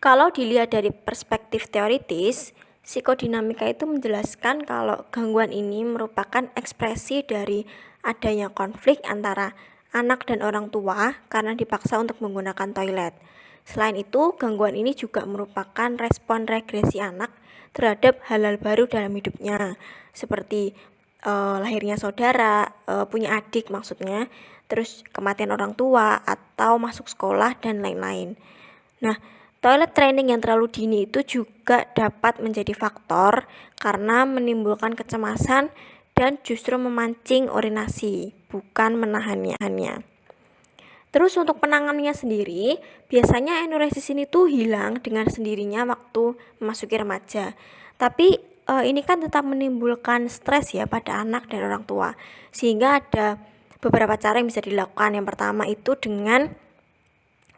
A: Kalau dilihat dari perspektif teoritis, psikodinamika itu menjelaskan kalau gangguan ini merupakan ekspresi dari adanya konflik antara anak dan orang tua karena dipaksa untuk menggunakan toilet. Selain itu, gangguan ini juga merupakan respon regresi anak terhadap hal-hal baru dalam hidupnya, seperti lahirnya saudara, punya adik maksudnya, terus kematian orang tua, atau masuk sekolah, dan lain-lain. Nah, toilet training yang terlalu dini itu juga dapat menjadi faktor karena menimbulkan kecemasan dan justru memancing urinasi, bukan menahannya. Terus untuk penanganannya sendiri, biasanya enuresis ini tuh hilang dengan sendirinya waktu memasuki remaja. Tapi ini kan tetap menimbulkan stres ya pada anak dan orang tua. Sehingga ada beberapa cara yang bisa dilakukan. Yang pertama itu dengan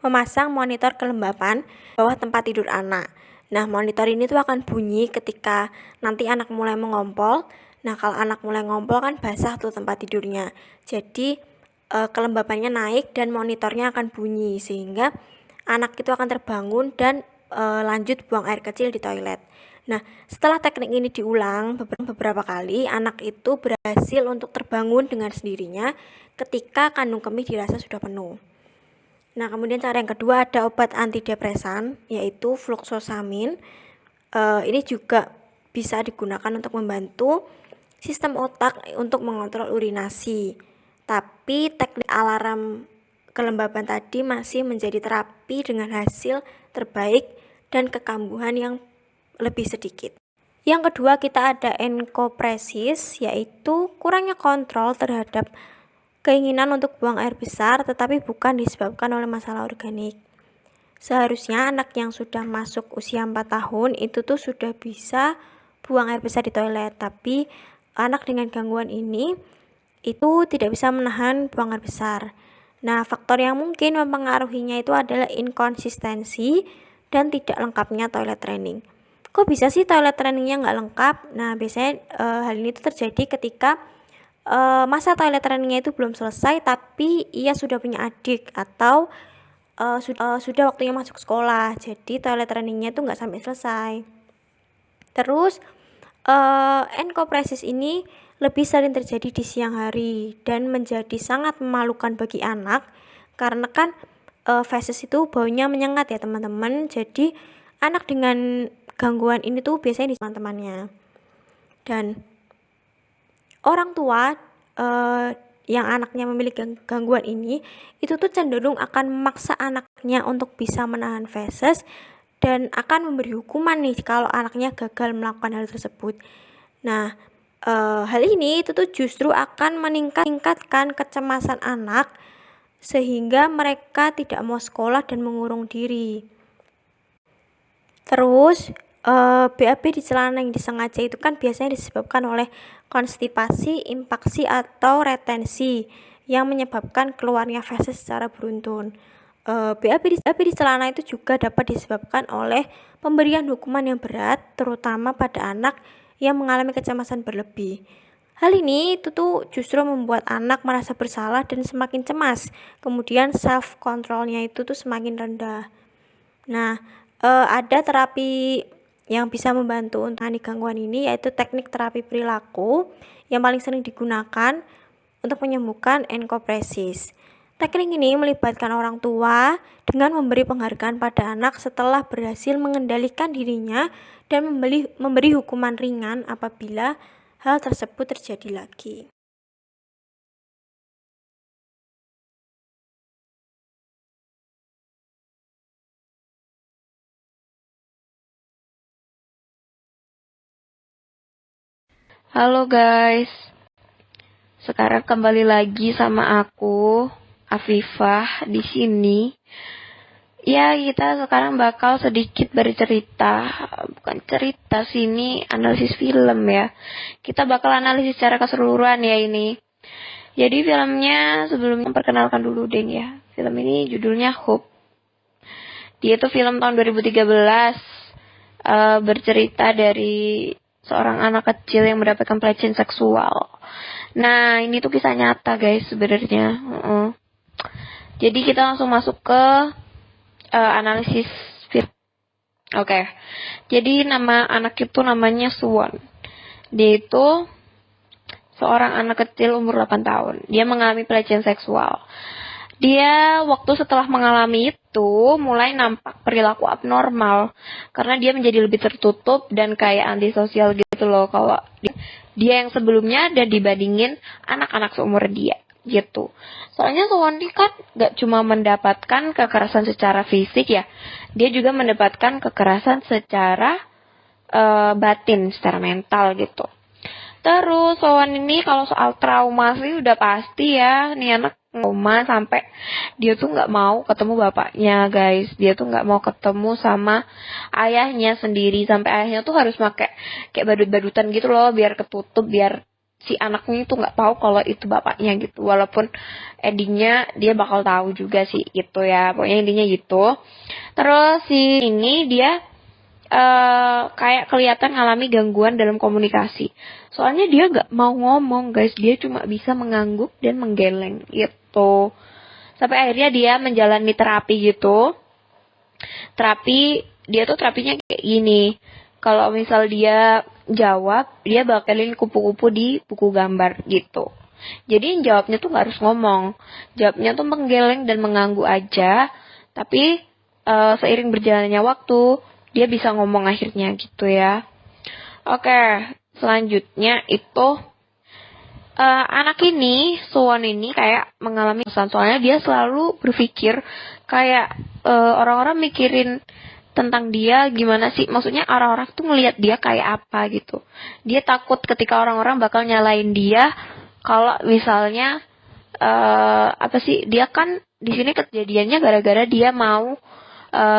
A: memasang monitor kelembapan bawah tempat tidur anak. Nah, monitor ini tuh akan bunyi ketika nanti anak mulai mengompol. Nah, kalau anak mulai ngompol kan basah tuh tempat tidurnya. Jadi kelembapannya naik dan monitornya akan bunyi sehingga anak itu akan terbangun dan lanjut buang air kecil di toilet. Nah, setelah teknik ini diulang beberapa kali, anak itu berhasil untuk terbangun dengan sendirinya ketika kandung kemih dirasa sudah penuh. Nah, kemudian cara yang kedua ada obat antidepresan, yaitu fluoxetine. Ini juga bisa digunakan untuk membantu sistem otak untuk mengontrol urinasi. Tapi teknik alarm kelembaban tadi masih menjadi terapi dengan hasil terbaik dan kekambuhan yang lebih sedikit. Yang kedua kita ada enkopresis, yaitu kurangnya kontrol terhadap keinginan untuk buang air besar tetapi bukan disebabkan oleh masalah organik. Seharusnya anak yang sudah masuk usia 4 tahun itu tuh sudah bisa buang air besar di toilet, tapi anak dengan gangguan ini itu tidak bisa menahan buang air besar. Nah, faktor yang mungkin mempengaruhinya itu adalah inkonsistensi dan tidak lengkapnya toilet training. Kok bisa sih toilet trainingnya nggak lengkap? Nah, biasanya hal ini tuh terjadi ketika masa toilet trainingnya itu belum selesai tapi ia sudah punya adik atau sudah waktunya masuk sekolah, jadi toilet trainingnya itu nggak sampai selesai. Terus enkopresis ini lebih sering terjadi di siang hari dan menjadi sangat memalukan bagi anak karena kan feses itu baunya menyengat ya teman-teman. Jadi anak dengan gangguan ini tuh biasanya di teman-temannya. Dan orang tua yang anaknya memiliki gangguan ini, itu tuh cenderung akan memaksa anaknya untuk bisa menahan feses dan akan memberi hukuman nih kalau anaknya gagal melakukan hal tersebut. Nah, hal ini itu tuh justru akan meningkatkan kecemasan anak sehingga mereka tidak mau sekolah dan mengurung diri. Terus BAB di celana yang disengaja itu kan biasanya disebabkan oleh konstipasi, impaksi, atau retensi yang menyebabkan keluarnya feses secara beruntun. BAB di celana itu juga dapat disebabkan oleh pemberian hukuman yang berat, terutama pada anak yang mengalami kecemasan berlebih. Hal ini itu tuh justru membuat anak merasa bersalah dan semakin cemas. Kemudian self controlnya itu tuh semakin rendah. Nah, ada terapi yang bisa membantu untuk menangani gangguan ini, yaitu teknik terapi perilaku yang paling sering digunakan untuk menyembuhkan enkopresis. Teknik ini melibatkan orang tua dengan memberi penghargaan pada anak setelah berhasil mengendalikan dirinya dan memberi hukuman ringan apabila hal tersebut terjadi lagi.
C: Halo guys, sekarang kembali lagi sama aku, Afifah, di sini. Ya, kita sekarang bakal sedikit bercerita, bukan cerita sih, ini analisis film ya. Kita bakal analisis secara keseluruhan ya ini. Jadi filmnya sebelumnya memperkenalkan dulu deh ya. Film ini judulnya Hope. Dia itu film tahun 2013, bercerita dari seorang anak kecil yang mendapatkan pelecehan seksual. Nah, ini tuh kisah nyata guys sebenarnya. Jadi kita langsung masuk ke analisis film. Oke. Jadi nama anak itu namanya Swan. Dia itu seorang anak kecil umur 8 tahun. Dia mengalami pelecehan seksual. Dia waktu setelah mengalami itu mulai nampak perilaku abnormal karena dia menjadi lebih tertutup dan kayak antisosial gitu loh, kalau dia yang sebelumnya dan dibandingin anak-anak seumur dia gitu. Soalnya Suwandi kan gak cuma mendapatkan kekerasan secara fisik ya, dia juga mendapatkan kekerasan secara batin, secara mental gitu. Terus Sowan ini kalau soal trauma sih udah pasti ya, nih anak trauma sampai dia tuh nggak mau ketemu bapaknya guys, dia tuh nggak mau ketemu sama ayahnya sendiri, sampai ayahnya tuh harus pakai kayak badut-badutan gitu loh biar ketutup, biar si anaknya itu nggak tahu kalau itu bapaknya gitu, walaupun endingnya dia bakal tahu juga sih gitu ya, pokoknya intinya gitu. Terus si ini dia kayak kelihatan ngalami gangguan dalam komunikasi. Soalnya dia gak mau ngomong guys, dia cuma bisa mengangguk dan menggeleng gitu. Sampai akhirnya dia menjalani terapi gitu. Terapinya kayak gini. Kalau misal dia jawab, dia bakalin kupu-kupu di buku gambar gitu. Jadi yang jawabnya tuh gak harus ngomong. Jawabnya tuh menggeleng dan mengangguk aja. Tapi seiring berjalannya waktu, dia bisa ngomong akhirnya gitu ya. Oke, selanjutnya itu anak ini, Suwon ini kayak mengalami kesan. Soalnya dia selalu berpikir kayak orang-orang mikirin tentang dia gimana sih. Maksudnya orang-orang tuh ngelihat dia kayak apa gitu. Dia takut ketika orang-orang bakal nyalain dia kalau misalnya dia kan di sini kejadiannya gara-gara dia mau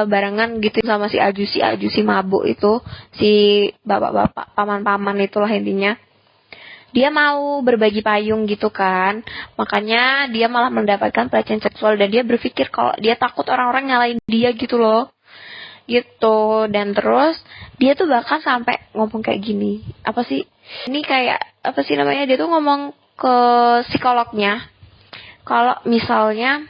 C: barengan gitu sama si ajusi mabuk itu, si bapak-bapak, paman-paman itulah intinya. Dia mau berbagi payung gitu kan, makanya dia malah mendapatkan pelecehan seksual dan dia berpikir kalau dia takut orang-orang nyalain dia gitu loh, gitu. Dan terus dia tuh bahkan sampai ngomong kayak gini, dia tuh ngomong ke psikolognya kalau misalnya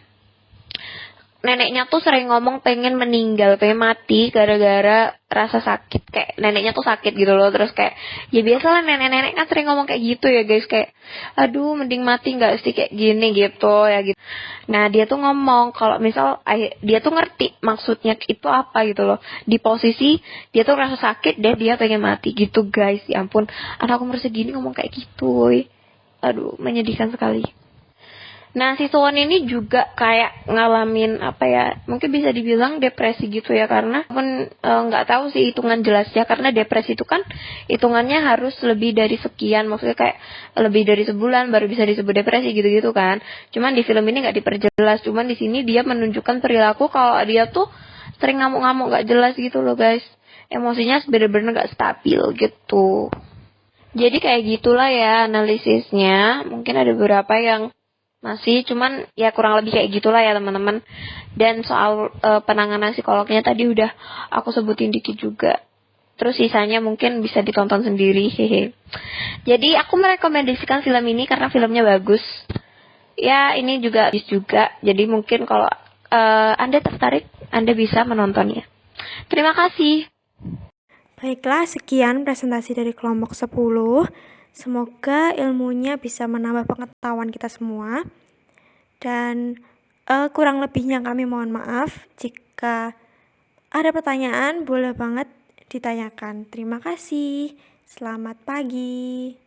C: neneknya tuh sering ngomong pengen meninggal, pengen mati gara-gara rasa sakit, kayak neneknya tuh sakit gitu loh. Terus kayak ya biasalah nenek-nenek kan sering ngomong kayak gitu ya guys, kayak aduh mending mati nggak sih kayak gini gitu ya gitu. Nah dia tuh ngomong kalau misal dia tuh ngerti maksudnya itu apa gitu loh, di posisi dia tuh rasa sakit dan dia pengen mati gitu guys. Ya ampun, anak umur segini ngomong kayak gitu, woy. Aduh menyedihkan sekali. Nah, si Suwon ini juga kayak ngalamin mungkin bisa dibilang depresi gitu ya, karena pun nggak tahu sih hitungan jelasnya, karena depresi itu kan hitungannya harus lebih dari sekian, maksudnya kayak lebih dari sebulan baru bisa disebut depresi gitu-gitu kan. Cuman di film ini nggak diperjelas, cuman di sini dia menunjukkan perilaku kalau dia tuh sering ngamuk-ngamuk nggak jelas gitu loh guys, emosinya bener-bener nggak stabil gitu. Jadi kayak gitulah ya analisisnya, mungkin ada beberapa yang masih, cuman ya kurang lebih kayak gitulah ya teman-teman. Dan soal penanganan psikolognya tadi udah aku sebutin dikit juga. Terus sisanya mungkin bisa ditonton sendiri, hehe. Jadi aku merekomendasikan film ini karena filmnya bagus. Ya ini juga bagus juga. Jadi mungkin kalau Anda tertarik, Anda bisa menontonnya. Terima kasih.
A: Baiklah, sekian presentasi dari kelompok 10. Semoga ilmunya bisa menambah pengetahuan kita semua. Dan kurang lebihnya kami mohon maaf. Jika ada pertanyaan, boleh banget ditanyakan. Terima kasih. Selamat pagi.